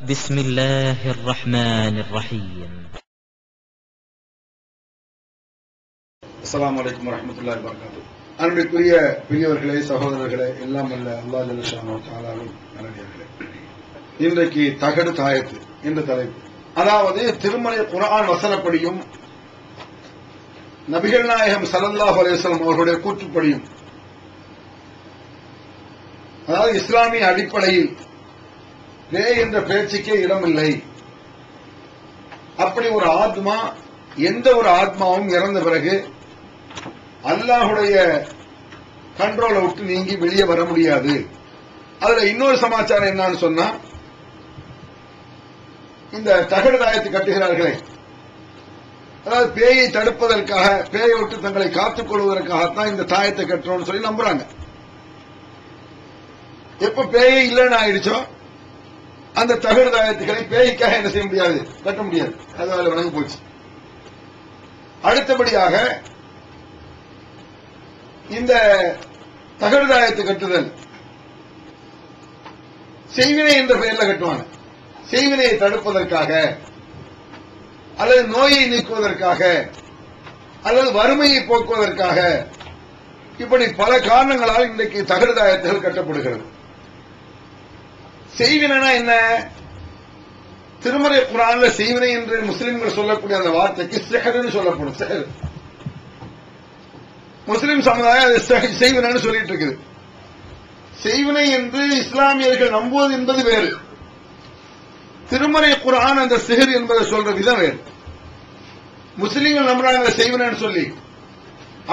بسم الله الرحمن الرحيم. السلام عليكم ورحمة الله وبركاته. அன்பிற்குரிய பெரியவர்களே, சகோதரர்களே, எல்லாம் அல்ல அல்லாஹ் ஜல்ல ஷானஹு தஆலாவின் நல்லடியார்களே, இன்றைக்கு தகடு தாயத்து என்ற தலைப்பு. அதாவது திருமறை குர்ஆன் வசனப்படியும் நபிகள் நாயகம் ஸல்லல்லாஹு அலைஹி வஸல்லம் அவர்களுடைய கூற்றுப்படியும், அதாவது இஸ்லாமிய அடிப்படையில் பேய் என்ற பேச்சுக்கே இடமில்லை. அப்படி ஒரு ஆத்மா, எந்த ஒரு ஆத்மாவும் இறந்த பிறகு அல்லாஹுடைய கண்ட்ரோலை விட்டு நீங்கி வெளியே வர முடியாது. அதுல இன்னொரு சமாச்சாரம் என்னன்னு சொன்னா, இந்த தகடு தாயத்து கட்டுகிறார்களே, அதாவது பேயை தடுப்பதற்காக, பேயை விட்டு தங்களை காத்துக் கொள்வதற்காகத்தான் இந்த தாயத்தை கட்டுறோம்னு சொல்லி நம்புறாங்க. எப்ப பேயை இல்லைன்னு ஆயிடுச்சோ அந்த தகடு தாயத்துக்களை பேய்க்காக என்ன செய்ய முடியாது, கட்ட முடியாது. அது அதில் வணங்கி போச்சு. அடுத்தபடியாக இந்த தகடு தாயத்து கட்டுதல் செய்வினை என்ற பெயரில் கட்டுவாங்க. செய்வினையை தடுப்பதற்காக, அல்லது நோயை நீக்குவதற்காக, அல்லது வறுமையை போக்குவதற்காக, இப்படி பல காரணங்களால் இன்றைக்கு தகடு தாயத்துகள் கட்டப்படுகிறது. செய்வினா என்ன? திருமறை குர்ஆன்ல செய்வினை என்று முஸ்லிம்கள் சொல்லக்கூடிய அந்த வார்த்தைக்கு சிஹர்னு சொல்லப்படும். சிஹர் முஸ்லிம் சமுதாயம் அது செய்வினைன்னு சொல்லிட்டு இருக்குது. செய்வினை என்று இஸ்லாமியர்கள் நம்புவது என்பது வேறு, திருமறை குர்ஆன் அந்த சிஹர் என்பதை சொல்ற விதம் வேறு. முஸ்லிம்கள் நம்புறாங்க செய்வினைன்னு சொல்லி.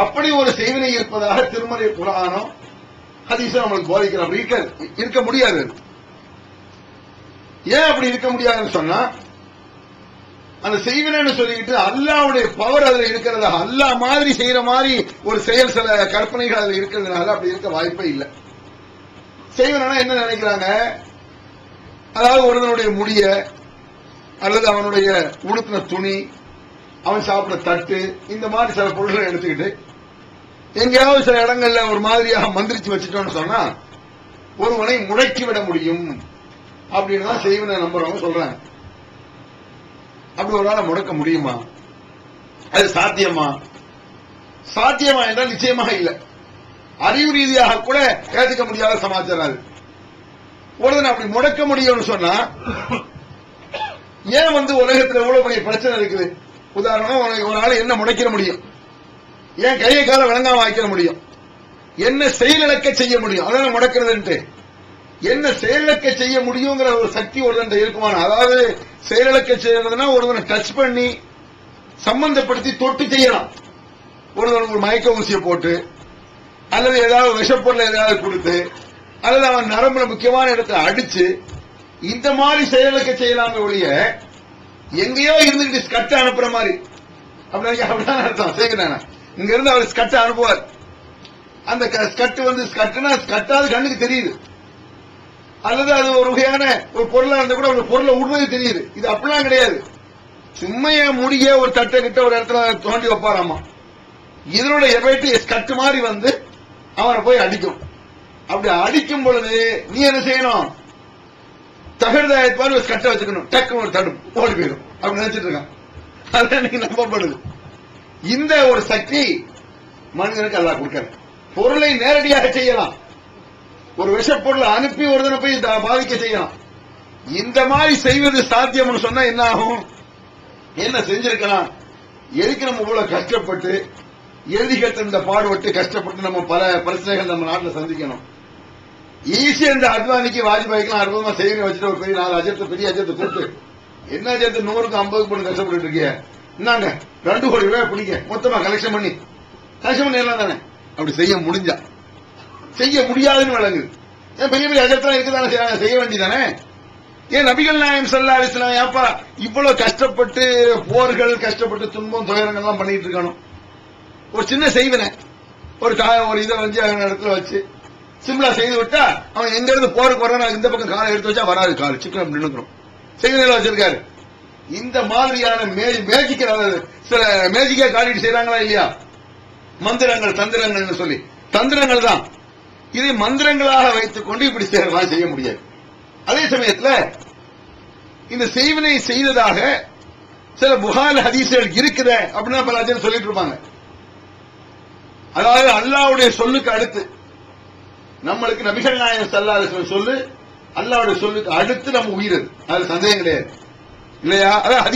அப்படி ஒரு செய்வினை இருப்பதாக திருமறை குர்ஆனோ ஹதீஸோ நம்மளுக்கு போதிக்கிறோம். அப்படி இருக்க முடியாது. ஏன் அப்படி இருக்க முடியாதுன்னு சொன்னா, அந்த செய்வினைன்னு சொல்லிட்டு அல்லாஹ்வுடைய பவர் அதுல இருக்கிறதா, அல்லாஹ் மாதிரி செய்யற மாதிரி ஒரு செயல், சில கற்பனைகள் அதுல இருக்கிறதுனால அப்படி இருக்க வாய்ப்பே இல்லை. செய்வினைனா என்ன நினைக்கிறாங்க, அதாவது ஒருவனுடைய முடிய, அல்லது அவனுடைய உடுத்தின துணி, அவன் சாப்பிட தட்டு, இந்த மாதிரி சில பொருட்களை எடுத்துக்கிட்டு எங்கேயாவது சில இடங்கள்ல ஒரு மாதிரியாக மந்திரிச்சு வச்சுட்டோம்னு சொன்னா ஒருவனை முடக்கி விட முடியும் அப்படின்னு தான் செய்வினை நம்புறவங்க சொல்றாங்க. அப்படி ஒரு ஆளை முடக்க முடியுமா? அது சாத்தியமா? சாத்தியமா என்றால் நிச்சயமாக இல்லை. அறிவு ரீதியாக கூட ஏற்றுக்க முடியாத சமாச்சாரம் அது. ஒருத்தனை அப்படி முடக்க முடியும்னு சொன்னா, ஏன் உலகத்தில் எவ்வளவு பெரிய பிரச்சனை இருக்குது? உதாரணமா ஒரு ஆளை என்ன முடக்கிற முடியும்? ஏன் கையை கால விளங்காம வைக்கிற முடியும்? என்ன செயலிழக்க செய்ய முடியும்? அதான் முடக்கிறதுன்ட்டு. என்ன செயலிழக்க செய்ய முடியுங்கிற ஒரு சக்தி ஒருவன் இருக்குமான, அதாவது செயலிழக்க செய்யறதுன்னா ஒருவனை டச் பண்ணி சம்பந்தப்படுத்தி தொட்டு செய்யலாம். ஒருவனுக்கு ஒரு மயக்க ஊசியை போட்டு, அல்லது ஏதாவது விஷப்பொருளை ஏதாவது கொடுத்து, அல்லது அவன் நரம்புல முக்கியமான இடத்தை அடிச்சு இந்த மாதிரி செயலிழக்க செய்யலாமே ஒழிய, எங்கேயோ இருந்துகிட்டு ஸ்கட் அனுப்புற மாதிரி அப்படிதான் அர்த்தம். செய்கிறானா இங்க இருந்து அவர் ஸ்கட் அனுப்புவார். அந்த ஸ்கட் ஸ்கட்னா ஸ்கட்டாவது கண்ணுக்கு தெரியுது, அல்லது அது ஒரு வகையான ஒரு பொருளா இருந்தா கூட ஒரு பொருளை உண்மையை தெரியுது. இது அப்படிலாம் கிடையாது. சும்மைய முடிய ஒரு தட்டை கிட்ட ஒரு இடத்துல தோண்டி வைப்பாராமா. இதனோட எஃபெக்ட் ஸ்கட் மாதிரி அவனை போய் அடிக்கும். அப்படி அடிக்கும் பொழுது நீ என்ன செய்யணும்? தகடு தாயத்து ஒரு ஸ்கட்டை வச்சுக்கணும். டக்கு ஒரு தடும் ஓடி போயிடும். அப்படி நினைச்சிட்டு இருக்கான். அதான் நீங்க நம்பப்படுது. இந்த ஒரு சக்தி மனிதனுக்கு அல்லாஹ் கொடுக்கிறது. பொருளை நேரடியாக செய்யலாம். ஒரு விஷப்பொருளை அனுப்பி ஒருத்தனை போய் பாதிக்க செய்யலாம். இந்த மாதிரி செய்வது சாத்தியம்னு சொன்னா என்ன ஆகும்? என்ன செஞ்சிருக்கலாம்? எதுக்கு நம்ம இவ்வளவு கஷ்டப்பட்டு, எழுதிகள் இந்த பாடுபட்டு கஷ்டப்பட்டு நம்ம பல பிரச்சனைகள் நம்ம நாட்டில் சந்திக்கணும்? ஈஸியா இந்த அத்வானிக்கு வாஜ்பாய்க்கு அற்புதமா செய்ய வச்சுட்டு ஒரு பெரிய 4 அஜத்தை, பெரிய அஜத்தை கூப்பிட்டு, என்ன அஜத்து 100க்கு 50 பண்ணி கஷ்டப்பட்டு இருக்கிய, என்னங்க 2 கோடி ரூபாய் பிடிக்க மொத்தமா கலெக்ஷன் பண்ணி எல்லாம் தானே? அப்படி செய்ய முடிஞ்சா, செய்ய முடியாதுன்னு விளங்குது. ஏன் பெரிய பெரிய அஜத்தெல்லாம் இருக்குதானே செய்யறாங்க, செய்ய வேண்டியதானே? ஏன் நபிகள் நாயகம் ஸல்லல்லாஹு அலைஹி வஸல்லம் ஏப்பா இவ்வளவு கஷ்டப்பட்டு போர்கள், கஷ்டப்பட்டு துன்பம் துயரங்கள் எல்லாம் பண்ணிட்டு இருக்கணும்? ஒரு சின்ன செய்வினை, ஒரு இதை இடத்துல வச்சு சிம்பிளா செய்து விட்டா, அவன் எங்க இருந்து போருக்கு வர்றான், இந்த பக்கம் காலை எடுத்து வச்சா வராது, கால் சிக்கன் நின்னுக்கிறோம். செய்வினையில வச்சிருக்காரு. இந்த மாதிரியான மேஜிக், சில மேஜிக்கா காட்டிட்டு செய்யறாங்களா இல்லையா? மந்திரங்கள், தந்திரங்கள் சொல்லி, தந்திரங்கள் தான். இதை மந்திரங்களாக வைத்துக் கொண்டு இப்படி செய்ய முடியாது. அதே சமயத்தில் இந்த செய்வினை செய்ததாக சில புகார் ஹதீஸ்கள் இருக்குத அப்படின்னு பல பேர் சொல்லிட்டு இருப்பாங்க. அதாவது அல்லாஹ்வுடைய சொல்லுக்கு அடுத்து நம்மளுக்கு நபிகள் நாயகம் ஸல்லல்லாஹு அலைஹி வஸல்லம் சொல்லு அல்லாஹ்வுடைய சொல்லுக்கு அடுத்து நம்ம உயிர், அதுல சந்தேகம் கிடையாது இல்லையா? அதான்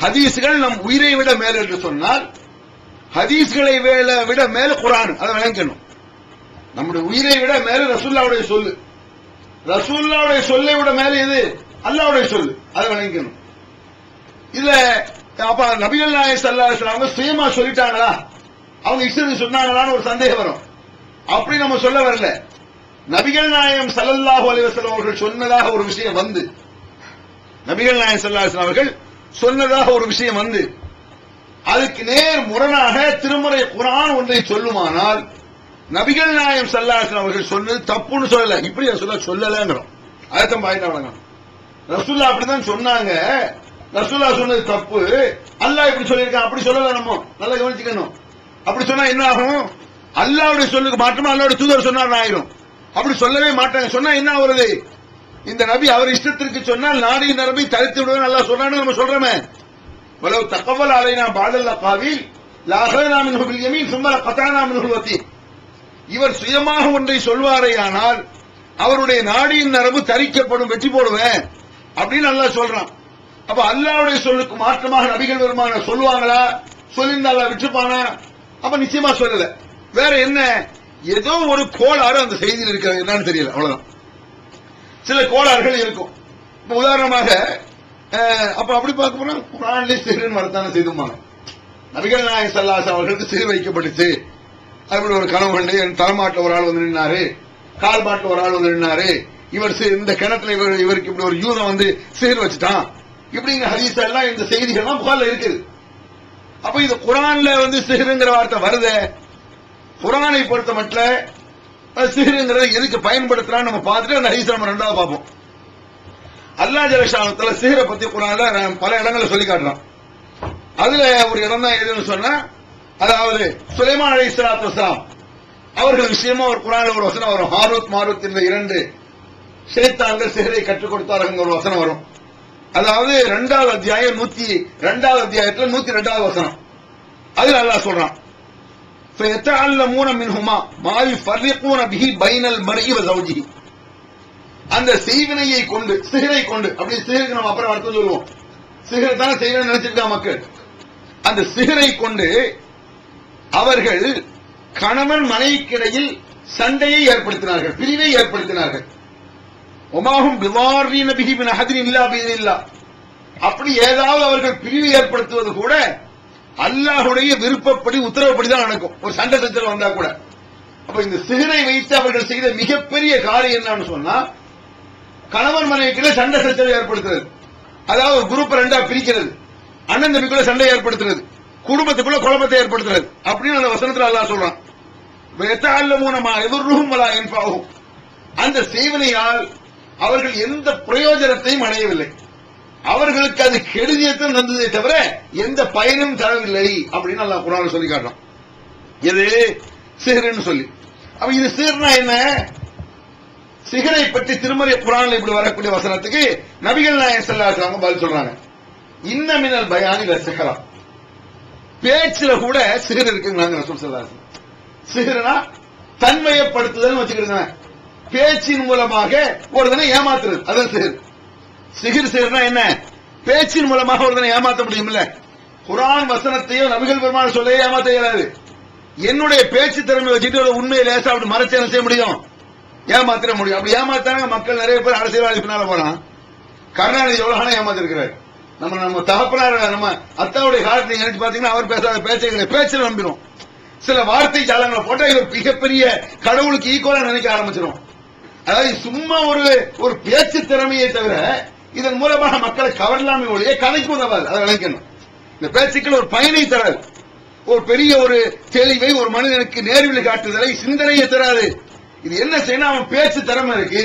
ஹதீஸ்கள் நம் உயிரை விட மேல் என்று சொன்னால் ஹதீஸ்களை விட மேல குர்ஆன், அதை விளங்கணும். நம்முடைய உயிரை விட மேல ரசூலுல்லாஹ்வுடைய சொல்லு, ரசூலுல்லாஹ்வுடைய சொல்லை விட மேல எது? அல்லாஹ்வுடைய சொல்லு, அதை விளங்கணும். இதுல அப்ப நபிகள் நாயகம் ஸல்லல்லாஹு அலைஹி வஸல்லம் சுயமா சொல்லிட்டாங்களா, அவங்க இஷ்டத்துக்கு சொன்னாங்களான்னு ஒரு சந்தேகம் வரும். அப்படி நம்ம சொல்ல வரல. நபிகள் நாயகம் ஸல்லல்லாஹு அலைஹி வஸல்லம் அவர்கள் சொன்னதாக ஒரு விஷயம் வந்து, நபிகள் நாயகம் ஸல்லல்லாஹு அலைஹி வஸல்லம் அவர்கள் சொன்னதாக ஒரு விஷயம் வந்து அதுக்கு நேர் முரணாக திருமறை குர்ஆன் ஒன்றை சொல்லுமானால் நபிகள் நாயகம் ஸல்லல்லாஹு அலைஹி வஸல்லம் அவர்கள் சொன்னது தப்புன்னு சொல்லல, இப்படி சொல்லலங்கிறோம். அர்த்தம் பாயிண்ட் வழங்கணும். ரசூலுல்லாஹ் அப்படிதான் சொன்னாங்க, ரசூலுல்லாஹ் சொன்னது தப்பு, அல்லாஹ் இப்படி சொல்லியிருக்கான் அப்படி சொல்லல. நம்ம நல்லா கவனிச்சுக்கணும். அப்படி சொன்னா என்ன ஆகும்? அல்லாஹ்வுடைய சொல்லுக்கு மாற்றமா அல்லாஹ்வுடைய தூதர் சொன்னார் ஆயிரும். அப்படி சொல்லவே மாட்டாங்க. சொன்னா என்ன ஆகுறது? இந்த நபி அவர் இஷ்டத்திற்கு சொன்னால் நாடி நரம்பி தரித்து விடுவேன் அல்லாஹ் சொல்றான்னு நம்ம சொல்றோமே. வலவ் தகவல் அலைனா பாதல் அகாவில் லஅஹனா மின்ஹு பில் யமீன் சும்ம லகதனா மின்ஹு வதீன். இவர் சுயமாக ஒன்றை சொல்வாரேயானால் அவருடைய நாடியின் நரம்பு தரிக்கப்படும், வெட்டி போடுவேன் அப்படின்னு அல்லாஹ் சொல்றான். அப்ப அல்லாஹ்வுடைய சொல்லுக்கு மாற்றமாக நபிகள் பெருமான சொல்லுவாங்களா? சொல்லிருந்தா அல்லாஹ் விட்டுப்பானா? அப்ப நிச்சயமா சொல்லல. வேற என்ன? ஏதோ ஒரு கோளாறு அந்த செய்தியில் இருக்கிறது, என்னன்னு தெரியல, அவ்வளவுதான். சில கோளாறுகள் இருக்கும். உதாரணமாக அப்ப அப்படி பார்க்க போனா குர்ஆன்ல சிஹ்ரின் வரத்தான செய்துமாங்க. நபிகள் நாயகம் ஸல்லல்லாஹு அலைஹி அவர்களுக்கு சிஹ்ர் வைக்கப்பட்டுச்சு. அப்படி ஒரு கனவு கண்டு என் தலைமாட்டில் ஒரு ஆள் வந்து நின்னாரு, கால் மாட்டில் ஒரு ஆள் வந்து நின்னாரு, இவர் இந்த கிணத்துல இவருக்கு இப்படி ஒரு யூதம் வந்து சிஹ்ர் வச்சுட்டான், இப்படிங்கிற ஹதீஸ் எல்லாம் இந்த செய்திகள்லாம் புகார்ல இருக்குது. அப்ப இது குர்ஆன்ல வந்து சிஹ்ருங்கிற வார்த்தை வருதே, குர்ஆனை பொறுத்த மட்டும் சிஹ்ருங்கிறத எதுக்கு பயன்படுத்துறான்னு நம்ம பார்த்துட்டு அந்த ஹதீஸ் நம்ம ரெண்டாவது பார்ப்போம். அல்லாஹ் ஜல்ல ஷானுஹு சிஹ்ரை பத்தி குர்ஆன்ல பல இடங்களில் சொல்லி காட்டுறான். அதுல ஒரு இடம் தான் எதுன்னு சொன்னா, அதாவது சுலைமான் அலைஹிஸ்ஸலாத்து வஸலாம் அவர்கள் விஷயமா ஒரு குர்ஆன்ல ஒரு வசனம் வரும். ஹாரூத் மாரூத் என்ற இரண்டு ஷைத்தான்கள் சிஹ்ரை கற்றுக் கொடுத்தார்கள் ஒரு வசனம் வரும். அதாவது 2வது அத்தியாயம் 102வது அத்தியாயத்துல 102வது வசனம். அதுல அல்லாஹ் சொல்றான், فَيَتَعَلَّمُونَ مِنْهُمَا مَا يُفَرِّقُونَ بِهِ بَيْنَ الْمَرْءِ وَزَوْجِهِ. அந்த செய்வினையை கொண்டு, சிஹ்ரை கொண்டு, அப்படி சிஹ்ருக்கு நம்ம அப்புறம் அர்த்தம் சொல்லுவோம். சிஹ்ர் தானே செய்யணும்னு நினைச்சிருக்காங்க மக்கள். அந்த சிஹ்ரை கொண்டு அவர்கள் கணவன் மனைவிக்கிடையில் சண்டையை ஏற்படுத்தினார்கள், பிரிவை ஏற்படுத்தினார்கள். ஒமாஹும் பிவார்ரீன பிஹி மின் அஹதின் இல்லா பிஇذنில்லாஹ். அப்படி ஏதாவது அவர்கள் பிரிவு ஏற்படுத்துவது கூட அல்லாஹ்வுடைய விருப்பப்படி உத்தரவுப்படி தான் நடக்கும். ஒரு சண்டை சச்சரவு வந்தா கூட. அப்ப இந்த சிஹ்ரை வைத்து அவர்கள் செய்த மிகப்பெரிய காரியம் என்னன்னு சொன்னா, கணவன் மனைவிக்குள்ள சண்டை சச்சரவு ஏற்படுத்துறது. அதாவது குரூப் ரெண்டா பிரிக்கிறது, அண்ணன் தம்பிக்குள்ள சண்டை ஏற்படுத்துறது, குடும்பத்துக்குள்ள குழப்பத்தை ஏற்படுத்துறது. அப்படின்னு அந்த வசனத்துல அல்லாஹ் சொல்றான். வயதஅல்லமூன மா யதுர்ருஹும் வலா யன்ஃபஉஹும். அந்த சேவனையால் அவர்கள் எந்த பிரயோஜனத்தையும் அடையவில்லை, அவர்களுக்கு அது கெடுதியத்தை தந்ததை தவிர எந்த பயனும் தரவில்லை அப்படின்னு அல்லாஹ் குர்ஆன்ல சொல்லி காட்டுறான். எது? சிஹ்ர்னு சொல்லி. அப்ப இது சிஹ்ர்னா என்ன? சிஹ்ரை பற்றி திருமறை குர்ஆன்ல இப்படி வரக்கூடிய வசனத்துக்கு நபிகள் நாயகம் ஸல்லல்லாஹு அலைஹி வஸல்லம் பதில் சொல்றாங்க, இன்ன மினல் பயானி லசிஹ்ரா. பேச்சுல கூட சிஹ்ர் இருக்குங்கறாங்க ரசூல் ஸல்லல்லாஹு அலைஹி வஸல்லம். சிஹ்ர்னா தன்மையப்படுத்துதல் வச்சுக்கிடுங்க. பேச்சின் மூலமாக ஒருத்தனை ஏமாத்துறது, அதான் சிஹ்ர். சிஹ்ர்னா என்ன? பேச்சின் மூலமாக ஒருத்தனை ஏமாத்த முடியும்ல. குர்ஆன் வசனத்தையோ நபிகள் பெருமாள் சொல்ல ஏமாத்த இயலாது. என்னுடைய பேச்சு திறமை வச்சுட்டு ஒரு உண்மையை லேசா அப்படி மறைச்சு என்ன செய்ய முடியும்? ஏமாத்திர முடியும். அப்படி ஏமாத்தாங்க மக்கள் நிறைய பேர் அரசியல்வாதி பின்னால போறான். கருணாநிதி எவ்வளவு ஏமாத்திருக்கிறார். நம்ம தகப்பனார் நம்ம அத்தாவுடைய காலத்தை நினைச்சு பாத்தீங்கன்னா அவர் பேசாத பேச்சை பேச்சு நம்பிடும். சில வார்த்தை ஜாலங்களை போட்டா இவர் மிகப்பெரிய கடவுளுக்கு ஈக்குவலா நினைக்க ஆரம்பிச்சிடும். அதாவது சும்மா ஒரு பேச்சு திறமையை தவிர இதன் மூலமாக மக்களை கவரலாமே ஒழிய கணக்கு உதவாது. அதை நினைக்கணும். இந்த பேச்சுக்கள் ஒரு பயனை தராது, ஒரு பெரிய ஒரு தெளிவை ஒரு மனிதனுக்கு நேர்வில் காட்டுதலை சிந்தனையை தராது. இது என்ன செய்யணும்? அவன் பேச்சு திறமை இருக்கு,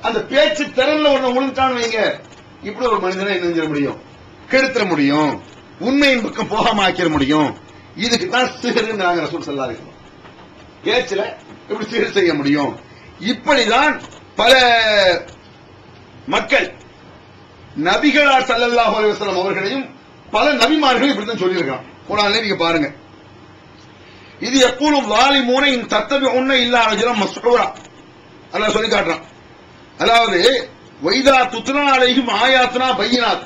அந்த பேச்சு திறன்ல ஒண்ணு உழுந்துட்டான்னு வைங்க, இப்படி ஒரு மனிதனை என்ன செஞ்சிட முடியும்? கெடுத்துட முடியும், உண்மையின் பக்கம் போகாம ஆக்கிட முடியும். இதுக்கு தான் சிஹ்ர்ங்கறாங்க ரசூல் ஸல்லல்லாஹு அலைஹி வஸல்லம். பேச்சுல எப்படி சிஹ்ர் செய்ய முடியும்? இப்படிதான் பல மக்கள் நபிகளார் ஸல்லல்லாஹு அலைஹி வஸல்லம் அவர்களையும் பல நபிமார்கள் இப்படித்தான் சொல்லியிருக்கான். குர்ஆன்ல நீங்க பாருங்க. இது யக்கூலு ஸாலிமூன இன் தத்தபிஉன்ன இல்லா ரஜுலன் மஸ்ஊரா அல்லாஹ் சொல்லி காட்டுறான். அதாவது வைதா துத்னா அலைஹிம் ஆயாத்துனா பையினாத்,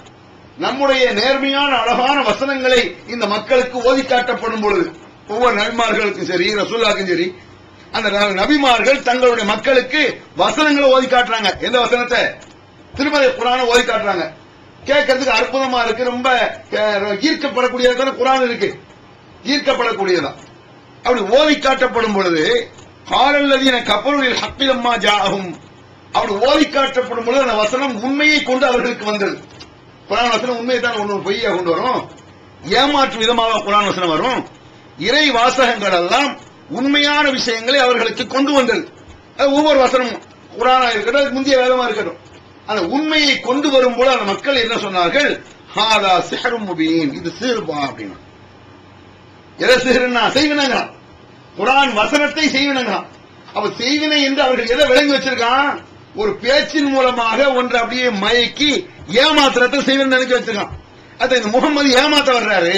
நம்முடைய நேர்மையான அழகான வசனங்களை இந்த மக்களுக்கு ஓதி காட்டப்படும் பொழுது, ஒவ்வொரு நபிமார்களுக்கும் சரி ரசூலுல்லாஹ்க்கும் சரி, அந்த நபிமார்கள் தங்களுடைய மக்களுக்கு வசனங்களை ஓதி காட்டுறாங்க. எந்த வசனத்தை? திருமலை குர்ஆனை ஓதி காட்டுறாங்க. கேட்கறதுக்கு அற்புதமா இருக்கு, ரொம்ப ஈர்க்கப்படக்கூடியதான குர்ஆன் இருக்கு, ஈர்க்கப்படக்கூடியதான். அப்படி ஓதி காட்டப்படும் பொழுது காலல்லதீன கஃபருல் ஹக்கி லம்மா ஜாஅஹும், அப்படி ஓதி காட்டப்படும் பொழுது அந்த வசனம் உண்மையை கொண்டு அவர்களுக்கு வந்தது. குர்ஆன் வசனம் உண்மையை தான் ஒன்று பொய்யா கொண்டு வரும், ஏமாற்று விதமாக குர்ஆன் வசனம் வரும். இறை வாசகங்கள் எல்லாம் உண்மையான விஷயங்களை அவர்களுக்கு கொண்டு வந்தது. ஒவ்வொரு வசனமும் குர்ஆனா இருக்கட்டும், முந்தைய வேதமா இருக்கட்டும், அந்த உண்மையை கொண்டு வரும்போது அந்த மக்கள் என்ன சொன்னார்கள்? ஹாதா சிஹ்ரும் முபீன், இது சிஹ்ருபா அப்படின்னா. எதை சிஹ்ருன்னா? செய்வினங்க. குர்ஆன் வசனத்தை செய்வினங்க. அப்ப செய்வினை என்று அவர்கள் எதை விளங்கி வச்சிருக்கான்? ஒரு பேச்சின் மூலமாக ஒன்று அப்படியே மயக்கி ஏமாத்திரத்தை செய்வினை நினைக்க வச்சிருக்கான். அது இந்த முகமது ஏமாத்த வர்றாரு.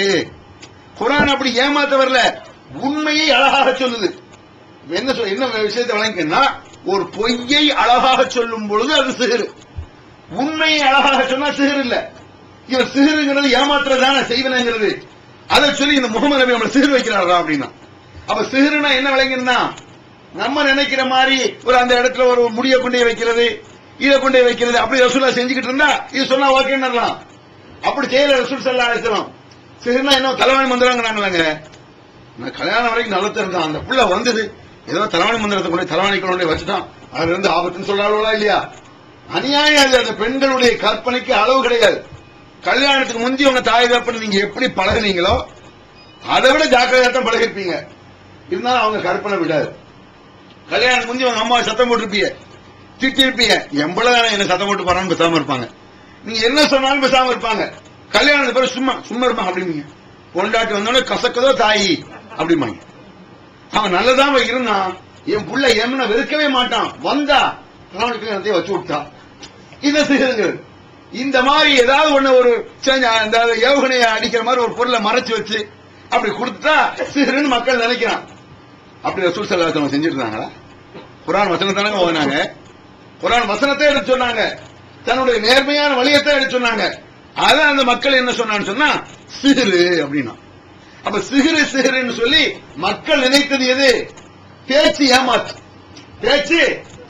குர்ஆன் அப்படி ஏமாத்த வரல, உண்மையை அழகாக சொல்லுது. என்ன விஷயத்தை வழங்கினா, ஒரு பொய்யை அழகாக சொல்லும் பொழுது அது சிஹ்ரு, உண்மையை அழகாக சொன்னா சிஹ்ரு இல்ல. இவர் சிஹ்ருங்கிறது ஏமாத்துறதான செய்வினைங்கிறது. அதை சொல்லி இந்த முகமது நபி நம்மளை சிஹ்ரு வைக்கிறாரா அப்படின்னா, அப்ப சிஹ்ருனா என்ன விளங்கினா, நம்ம நினைக்கிற மாதிரி ஒரு அந்த இடத்துல ஒரு முடிய கொண்டே வைக்கிறது, இதை கொண்டே வைக்கிறது, அப்படி ரசூலுல்லாஹ் செஞ்சுக்கிட்டு இருந்தா இது சொன்னா ஓகேன்னு அப்படி செய்யற ரசூல் ஸல்லல்லாஹு அலைஹி வஸல்லம். சிஹ்ருனா என்ன தலைவாணி மந்திரங்கிறாங்களாங்க. கல்யாணம் வரைக்கும் நல்லது இருந்தான், அந்த புள்ள வந்தது ஏதோ தலைவாணி மந்திரத்தை கொண்டு தலைவாணி கொண்டு வச்சுட்டான், அதுல இருந்து ஆபத்துன்னு சொல்றாங்களா இல்லையா? அநியாயம். அது அந்த பெண்களுடைய கற்பனைக்கு அளவு கிடையாது. கல்யாணத்துக்கு முந்தி உங்க தாய் தகப்பன் நீங்க எப்படி பழகுனீங்களோ அதை விட ஜாக்கிரதையா தான் பழகிருப்பீங்க. இருந்தாலும் அவங்க கற்பனை விடாது. கல்யாணத்துக்கு முந்தி உங்க அம்மா சத்தம் போட்டிருப்பீங்க, திட்டிருப்பீங்க, எவ்வளவு என்ன சத்தம் போட்டு போறான்னு பேசாம இருப்பாங்க. நீங்க என்ன சொன்னாலும் பேசாம இருப்பாங்க. கல்யாணத்துக்கு பிறகு சும்மா சும்மா இருப்பாங்க அப்படிங்க. கொண்டாட்டி வந்தோடனே கசக்கதோ தாயி அப்படிமாங்க. அவன் நல்லதான் இருந்தான், என் புள்ள எம்ன வெறுக்கவே மாட்டான், வந்தா கல்யாணத்தை வச்சு விட்டான். இதை சிஹ்ருங்க. இந்த மாதிரி ஏதாவது ஒண்ணு ஒரு ஏவுகணையை அடிக்கிற மாதிரி ஒரு பொருளை மறைச்சு வச்சு அப்படி கொடுத்தா சிஹ்ருன்னு மக்கள் நினைக்கிறான். அப்படி ரசூல் ஸல்லல்லாஹு அலைஹி வஸல்லம் செஞ்சிட்டு இருந்தாங்களா? குர்ஆன் வசனத்தை தானங்க ஓதுனாங்க, குர்ஆன் வசனத்தை எடுத்து சொன்னாங்க, தன்னுடைய நேர்மையான வழியத்தை எடுத்து சொன்னாங்க. அதான் அந்த மக்கள் என்ன சொன்னான்னு சொன்னா சிஹ்ரு அப்படின்னா. அப்ப சிஹ்ரு சிஹ்ருன்னு சொல்லி மக்கள் நினைத்தது எது? பேச்சு ஏமாற்று, பேச்சு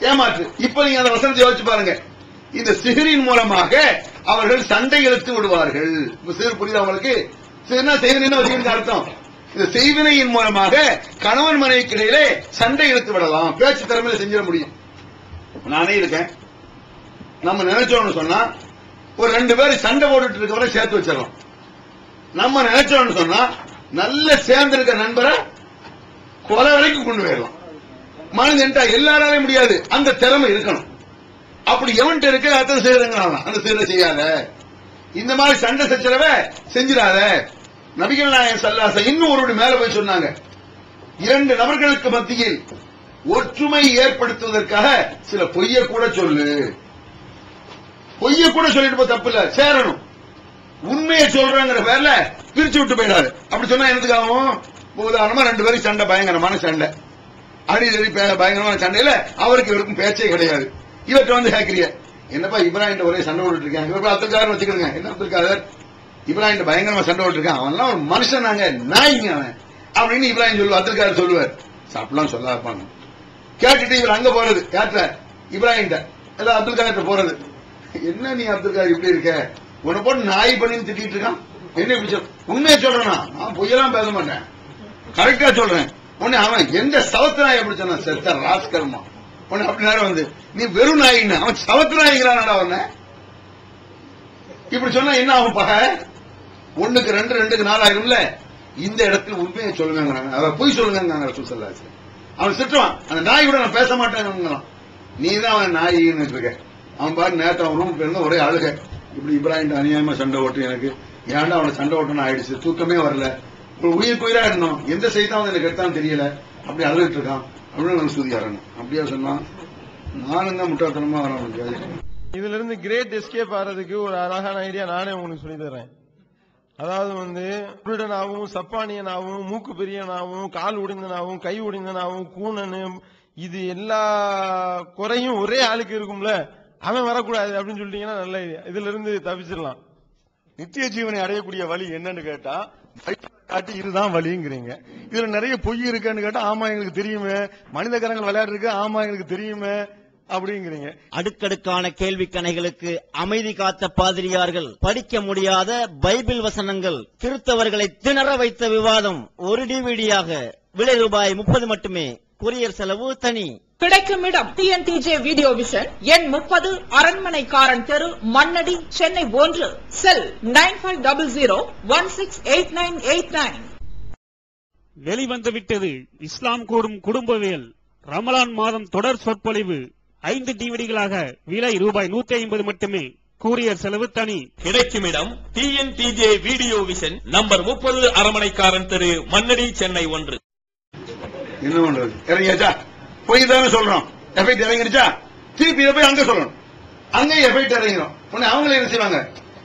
ஏமாற்று. இப்ப நீங்க அந்த வசனத்தை யோசிச்சு பாருங்க. இந்த சிஹ்ரின் மூலமாக அவர்கள் சண்டை இழுத்து விடுவார்கள். சிஹ்ர் புரியுது அவங்களுக்கு? சிஹ்ர்னா செய்வினை வச்சுக்கிட்டு அர்த்தம். இந்த செய்வினையின் மூலமாக கணவன் மனைவிக்கு இடையிலே சண்டை இழுத்து விடலாம், பேச்சு திறமையில செஞ்சிட முடியும். நானே இருக்கேன், நம்ம நினைச்சோம்னு சொன்னா ஒரு 2 பேர் சண்டை போட்டுட்டு இருக்கவரை சேர்த்து வச்சிடலாம். நம்ம நினைச்சோம்னு சொன்னா நல்ல சேர்ந்து இருக்க நண்பரை கொலை வரைக்கும் கொண்டு போயிடலாம். மனிதன்ட்டா எல்லாராலையும் முடியாது, அந்த திறமை இருக்கணும். அப்படி எவன்ட்டு இருக்க அத்தனை செய்யறங்க, அந்த செய்யற செய்யாத, இந்த மாதிரி சண்டை சச்சரவை செஞ்சிடாத. நபிகள் நாயகம் ஸல்லல்லாஹு அலைஹி வஸல்லம் இன்னும் ஒருபடி மேல போய் சொன்னாங்க, 2 நபர்களுக்கு மத்தியில் ஒற்றுமை ஏற்படுத்துவதற்காக சில பொய்ய கூட சொல்லு. பொய்ய கூட சொல்லிட்டு தப்பு இல்ல, சேரணும். உண்மையை சொல்றாங்கிற பேர்ல பிரிச்சு விட்டு போயிடாது. அப்படி சொன்னா எனக்கு ஆகும். உதாரணமா 2 பேரும் சண்டை, பயங்கரமான சண்டை, அடிதடி பயங்கரமான சண்டையில அவருக்கு இவருக்கும் பேச்சே கிடையாது. இவர்கிட்ட வந்து கேட்கிறிய, என்னப்பா இப்ராஹிம் ஒரே சண்டை போட்டு இருக்கேன், இவர் அப்துல் காதர் வச்சுக்கிடுங்க. என்ன அப்துல் காதர் இப்ராஹிம் பயங்கரமா சண்டை போட்டு இருக்கான், அவன்லாம் ஒரு மனுஷன், நாங்க நாய்ங்க அவன் அப்படின்னு இப்ராஹிம் சொல்லுவார். அப்துல் காதர் சொல்லுவார், சாப்பிடலாம் சொல்லாப்பாங்க. கேட்டுட்டு இவர் அங்க போறது, யார்ட்ட? இப்ராஹிம் எல்லாம் அப்துல் காதர் போறது. என்ன நீ அப்துல் காதர் இப்படி இருக்க, உன்னை போட்டு நாய் பண்ணின்னு திட்டிட்டு இருக்கான், என்ன இப்படி சொல்? உண்மையை சொல்றேன்னா, நான் பொய்யெல்லாம் பேச மாட்டேன், கரெக்டா சொல்றேன். உடனே அவன் எந்த சவத்து நாய் எப்படி சொன்னா, செத்த ராஸ்கர்மா உன்னை அப்படி நேரம் வந்து நீ வெறும் நாயின்னு, அவன் சவத்து நாய்கிறான். அவன இப்படி சொன்னா என்ன ஆகும்? பக 1க்கு 2, 2க்கு 4 ஆயிரும்ல. இந்த இடத்துல உண்மையை சொல்லுங்க, அதை போய் சொல்லுங்க ரசூல் ஸல்லல்லாஹு அலைஹி வஸல்லம். அவன் திட்டுவான், அந்த நாய் கூட நான் பேச மாட்டேன். நீ தான் அவன் நாயின்னு இருக்க. அவன் பாரு நேரத்தை அவன் ரூம் போயிருந்தா ஒரே அழுக, இப்படி இப்ராஹிம் அநியாயமா சண்டை ஓட்டு, எனக்கு ஏன்டா அவனை சண்டை ஓட்டணும் ஆயிடுச்சு, தூக்கமே வரல, உயிருக்கு உயிரா இருந்தோம், எந்த செய்தான் வந்து எனக்கு எடுத்தான்னு தெரியல, அப்படி அழுதுட்டு இருக்கான் அப்படின்னு நான் சூதியாரணும். அப்படியா சொன்னான், நானும் தான் முட்டாள்தனமா வரேன். இதுல இருந்து கிரேட் எஸ்கேப் ஆறதுக்கு ஒரு அழகான ஐடியா நானே உங்களுக்கு சொல்லி தர்றேன். அதாவது குருடனாகவும் சப்பானியனாகவும் மூக்கு பெரியனாகவும் கால் உடைந்தனாகவும் கை உடைந்தனாகவும் கூணனு இது எல்லா குறையும் ஒரே ஆளுக்கு இருக்கும்ல, அவன் வரக்கூடாது அப்படின்னு சொல்லிட்டீங்கன்னா நல்ல ஐடியா. இதுல இருந்து தப்பிச்சிடலாம். நித்திய ஜீவனை அடையக்கூடிய வழி என்னன்னு கேட்டா காட்டி இதுதான் வழிங்கிறீங்க. இதுல நிறைய பொய் இருக்குன்னு கேட்டா ஆமா எங்களுக்கு தெரியுமே, மனித கரங்கள் விளையாடு இருக்கு ஆமா எங்களுக்கு தெரியுமே அப்படிங்கிறீங்க. அடுக்கடுக்கான கேள்வி கணைகளுக்கு அமைதி காத்த பாதிரியார்கள், படிக்க முடியாத பைபிள் வசனங்கள், கிறிஸ்தவர்களை திணற வைத்த விவாதம் ஒரு டிவிடியாக, விலை ரூபாய் 30 மட்டுமே, கொரியர் செலவு தனி. கிடைக்கும் இடம் TNTJ வீடியோ விஷன், எண் 30, அரண்மனைக்காரன் தெரு, மண்ணடி, சென்னை 1. செல் 9500168989. வெளிவந்துவிட்டது இஸ்லாம் கூறும் குடும்பவியல் ரமலான் மாதம் தொடர் சொற்பொழிவு 5 டிவிடிகளாக, விலை ரூபாய் 150 மட்டுமே, கூரியர் செலவு தனி. கிடைக்கும் இடம் TNTJ வீடியோ விஷன், நம்பர் 30, அரண்மனைக்காரன் தெரு, மண்ணடி, சென்னை 1. என்ன பண்றது? இறங்கியாச்சா? போய் தானே சொல்றோம். எஃபெக்ட் இறங்கிடுச்சா? திருப்பி இதை போய் அங்க சொல்லணும். அங்க எஃபெக்ட் இறங்கிடும். உடனே அவங்களே என்ன செய்வாங்க,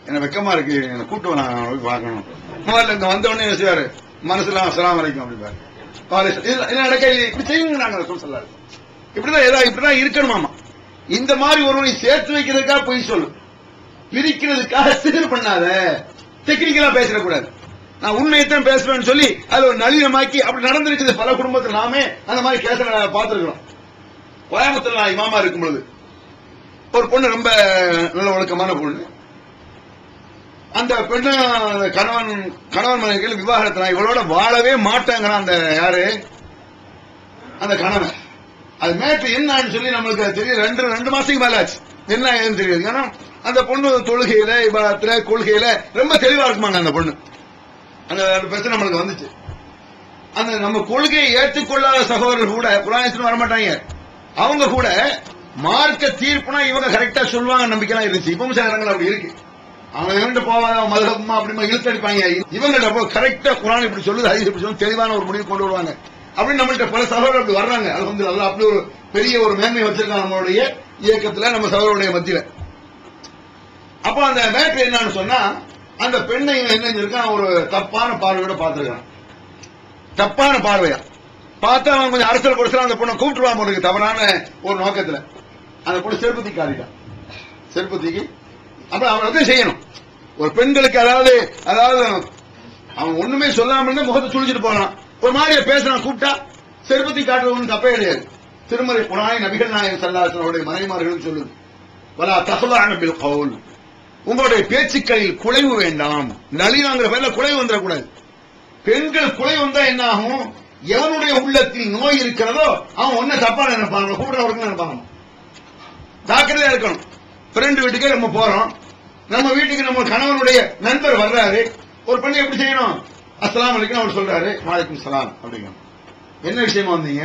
என்ன வெக்கமா இருக்கு, என்ன கூட்டு நான் போய் பார்க்கணும். முதல்ல இங்க வந்த உடனே என்ன செய்வாரு, மனசுலாம் அஸ்ஸலாமு அலைக்கும் அப்படிப்பாரு. என்ன நடக்க இப்படி செய்யுங்க, நாங்க சொல்லாரு. இப்படிதான் இருக்கணுமாமா. இந்த மாதிரி ஒருவனை சேர்த்து வைக்கிறதுக்காக பொய் சொல்லு, பிரிக்கிறதுக்காக சிகர் பண்ணாத, டெக்னிக்கலா பேசிடக்கூடாது. நான் உண்மையத்தான் பேசுவேன்னு சொல்லி அது ஒரு நளினமாக்கி அப்படி நடந்திருக்குது பல குடும்பத்தில். நாமே அந்த மாதிரி கேச பார்த்திருக்கிறோம். கோயம்புத்தூர் நான் இமாமா இருக்கும் பொழுது ஒரு பொண்ணு, ரொம்ப நல்ல ஒழுக்கமான பொண்ணு. அந்த பெண்ணு கணவன் மனைவிகள் விவாகரத்து, இவளோட வாழவே மாட்டாங்கிறான் அந்த யாரு, அந்த கணவன். அது மேட்டு என்னன்னு சொல்லி நம்மளுக்கு தெரியும். 2 மாசத்துக்கு மேல ஆச்சு. என்ன ஏன்னு தெரியாது. ஏன்னா அந்த பொண்ணு தொழுகையில இபாதத்துல கொள்கையில ரொம்ப தெளிவா இருக்குமாங்க அந்த பொண்ணு. அந்த பிரச்சனை நம்மளுக்கு வந்துச்சு. அந்த நம்ம கொள்கையை ஏற்றுக்கொள்ளாத சகோதரர்கள் கூட குர்ஆனில் வரமாட்டாங்க. அவங்க கூட மார்க்க தீர்ப்புனா இவங்க கரெக்டா சொல்லுவாங்க நம்பிக்கைலாம் இருந்துச்சு. இப்பவும் சில இடங்கள் அப்படி இருக்கு. அவங்க இவங்க போவாத மதுரமா அப்படி இழுத்தடிப்பாங்க. இவங்க கரெக்டா குர்ஆன் இப்படி சொல்லுது, ஹதீஸ் இப்படி சொல்லுது, தெளிவான ஒரு முடிவு கொண்டு வருவாங்க. அப்படின்னு நம்மள்ட்ட பல சகோதரர்கள் அப்படி வர்றாங்க. அல்ஹம்துலில்லாஹ், அப்படி ஒரு பெரிய ஒரு மேன்மை வச்சிருக்காங்க நம்மளுடைய இயக்கத்துல, நம்ம சகோதரருடைய மத்தியில. அப்போ அந்த மேட்ரு என்னன்னு சொன்னா, அந்த பெண்ணை என்ன செஞ்சிருக்கான், ஒரு தப்பான பார்வையோட பார்த்திருக்கான். தப்பான பார்வையா பார்த்தா அவன் கொஞ்சம் அரசியல் கொடுத்தா அந்த பொண்ணை கூப்பிட்டுருவான் போல, தவறான ஒரு நோக்கத்துல. அந்த பொண்ணு செருப்பு தூக்கி காட்டிட்டான். செருப்பு தூக்கி அப்புறம் அவன் வந்து செய்யணும். ஒரு பெண்களுக்கு அதாவது அவன் ஒண்ணுமே சொல்லாம இருந்தா முகத்தை சுழிச்சிட்டு போனான், ஒரு மாதிரியா பேசுறான், கூப்பிட்டா செருப்பு தூக்கி காட்டுறது ஒன்றும் தப்பே கிடையாது. திருமறை குர்ஆன் நபிகள் நாயகம் ஸல்லல்லாஹு அலைஹி வஸல்லம் மனைவிமார்களுக்கு சொல்லுது, வலா தஹ்லஅன பில் கவுல், உங்களுடைய பேச்சுக்களில் குலைவு வேண்டாம். நளினாங்கிற பேர்ல குலைவு வந்துடக்கூடாது. பெண்கள் குலைவு வந்தா என்ன ஆகும், எவனுடைய உள்ளத்தில் நோய் இருக்கிறதோ அவன் ஒன்ன தப்பா நினைப்பாங்க, கூப்பிடுறவருக்கு நினைப்பாங்க. ஜாக்கிரதையா இருக்கணும். ஃப்ரெண்டு வீட்டுக்கே நம்ம போறோம், நம்ம வீட்டுக்கு நம்ம கணவனுடைய நண்பர் வர்றாரு, ஒரு பெண்ணை எப்படி செய்யணும், அஸ்ஸலாமு அலைக்கும் அவர் சொல்றாரு, வலைக்கும் சலாம் அப்படிங்க. என்ன விஷயமா வந்தீங்க,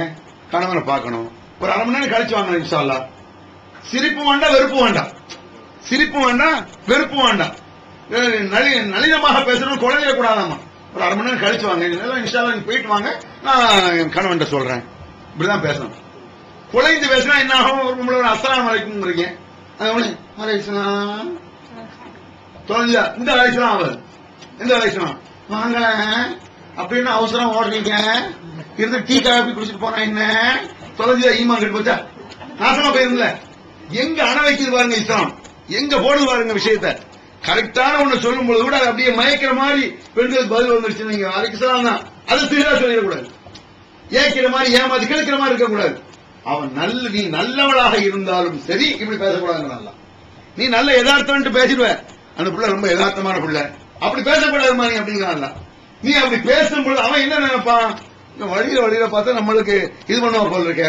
கணவனை பார்க்கணும், ஒரு அரை மணி நேரம் கழிச்சு வாங்க இன்ஷா அல்லாஹ். சிரிப்பு வேண்டாம், வெறுப்பு வேண்டாம். சிரிப்பு வேண்டாம், வெறுப்பு வேண்டாம். நளினமாக பேசணும், குழந்தைய கூடாதாமா. ஒரு அரை மணி நேரம் கழிச்சு வாங்க, இன்ஷா அல்லாஹ் நீங்க போயிட்டு வாங்க, நான் என் கணவன் சொல்றேன். இப்படிதான் பேசணும். குழைந்து பேசினா என்ன ஆகும், ஒரு அஸ்ஸலாமு அலைக்கும் இருக்கீங்க, இந்த வயசுலாம் ஆகுது, இந்த வயசுலாம் வாங்க அப்படின்னு அவசரம் ஓடுறீங்க, இருந்து டீ காபி குடிச்சிட்டு போனா என்ன தொலைஞ்சா ஈமான் கட்டு போச்சா, நாசமா போயிருந்தல. எங்க அணை வைக்கிறது பாருங்க இஸ்லாம், எங்க போடுது பாருங்க விஷயத்த. கரெக்டான ஒண்ணு சொல்லும் போது கூட அப்படியே மயக்கிற மாதிரி பெண்களுக்கு பதில் வந்துருச்சு. நீங்க அலைக்கும் தான், அது திருடா சொல்லிடக்கூடாது. ஏக்கிற மாதிரி ஏமாத்தி கிழக்கிற மாதிரி இருக்கக்கூடாது. அவன் நீ நல்லவளாக இருந்தாலும் சரி இப்படி பேசக்கூடாது. நீ நல்ல யதார்த்தம் பேசிடுவ, அந்த பிள்ளை ரொம்ப யதார்த்தமான பிள்ளை, அப்படி பேசக்கூடாது மாதிரி அப்படிங்கிறான்ல. நீ அப்படி பேசும்போது அவன் என்ன நினைப்பான், வழியில பார்த்தா நம்மளுக்கு இது பண்ணுவா போல இருக்க,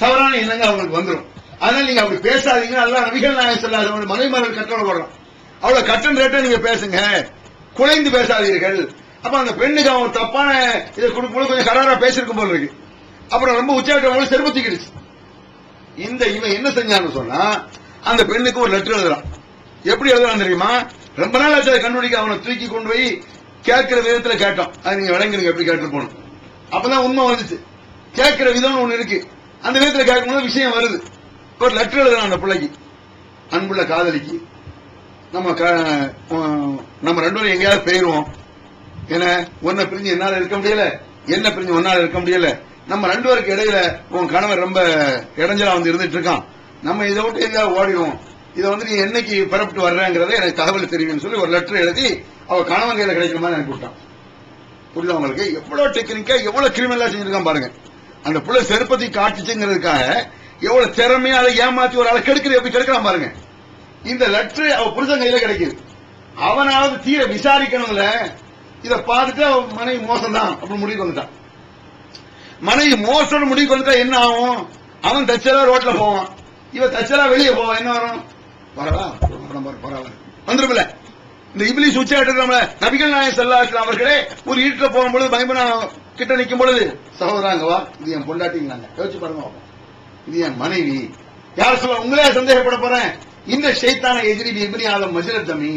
தவறான எண்ணங்கள் அவங்களுக்கு வந்துடும். அதனால நீங்க அப்படி பேசாதீங்க. அல்லாஹ் நபிகள் நாயகம் ஸல்லல்லாஹு அலைஹி வஸல்லம் மனைவிமார்கள் கட்டளை போடுறோம், அவ்வளவு கட்டன் ரேட்டா நீங்க பேசுங்க, குலைந்து பேசாதீர்கள். அப்ப அந்த பெண்ணுக்கு அவன் தப்பான இதை கொடுக்கும்போது கொஞ்சம் கராரா பேசிருக்கும் போல இருக்கு. அப்புறம் ரொம்ப உச்சாவிட்ட செருப்பத்திக்கிடுச்சு. இவன் என்ன செஞ்சான்னு சொன்னா, அந்த பெண்ணுக்கு ஒரு லெட்டர் எழுதுறான். எப்படி எழுதுறான் தெரியுமா, ரொம்ப நாள் ஆச்சு அதை கண்டுபிடிக்க. அவனை தூக்கி கொண்டு போய் கேட்கிற விதத்துல கேட்டோம், அது நீங்க விளங்குறீங்க எப்படி கேட்டு போகணும். அப்பதான் உண்மை வந்துச்சு. கேட்கிற விதம் ஒண்ணு இருக்கு, அந்த விதத்துல கேட்கும்போது விஷயம் வருது. ஒரு லெட்டர் எழுதுறான் அந்த பிள்ளைக்கு. அன்புள்ள காதலிக்கு நம்ம ரெண்டு பேரும் எங்கேயாவது போயிருவோம், ஏன்னா ஒன்ன பிரிஞ்சு என்னால இருக்க முடியல, என்ன பிரிஞ்சு ஒன்னால இருக்க முடியல, நம்ம ரெண்டு பேருக்கு இடையில உன் கணவர் ரொம்ப இடைஞ்சலா வந்து இருந்துட்டு இருக்கான், நம்ம இதை விட்டு எங்கேயாவது ஓடிடுவோம், இதை வந்து நீ என்னைக்கு பெறப்பட்டு வர்றங்கிறத எனக்கு தகவல் தெரியும்னு சொல்லி ஒரு லெட்டர் எழுதி அவ கணவன் கையில கிடைக்கிற மாதிரி அனுப்பி விட்டான். புரியுது உங்களுக்கு? எவ்வளவு டெக்னிக்கா எவ்வளவு கிரிமினலா செஞ்சிருக்கான் பாருங்க. அந்த புள்ள செருப்பத்தை காட்டுச்சுங்கிறதுக்காக எவ்வளவு திறமையா அதை ஏமாத்தி ஒரு ஆளை கெடுக்கிறது, எப்படி கெடுக்கலாம் பாருங்க. இந்த லெட்டர் அவ புருஷன் கையில கிடைக்குது. அவனாவது தீர விசாரிக்கணும்ல. இதை பார்த்துட்டு அவன் மனைவி மோசம் தான் அப்படின்னு முடிவு வந்துட்டான். மனைவி மோசம் முடிவு வந்துட்டா என்ன ஆகும்? அவன் தச்சலா ரோட்ல போவான், இவ தச்சலா வெளியே போவான். என்ன வரும்? பரவாயில்ல வந்துருமில்ல. இந்த இப்லீஸ் உச்சகட்டத்தில் நம்மள நபிகள் நாயகம் ஸல்லல்லாஹு அலைஹி வஸல்லம் அவர்களே ஒரு வீட்டுல போகும்பொழுது மைமுனா கிட்ட நிக்கும் பொழுது, சகோதராங்கவா இது என் பொண்டாட்டிங்களாங்க, யோசிச்சு பாருங்க, இது என் மனைவி, யார் சொல்ல உங்களே சந்தேகப்பட போறேன். இந்த ஷைத்தான எதிரி இப்னி ஆதம் மஜ்ரத்தமி,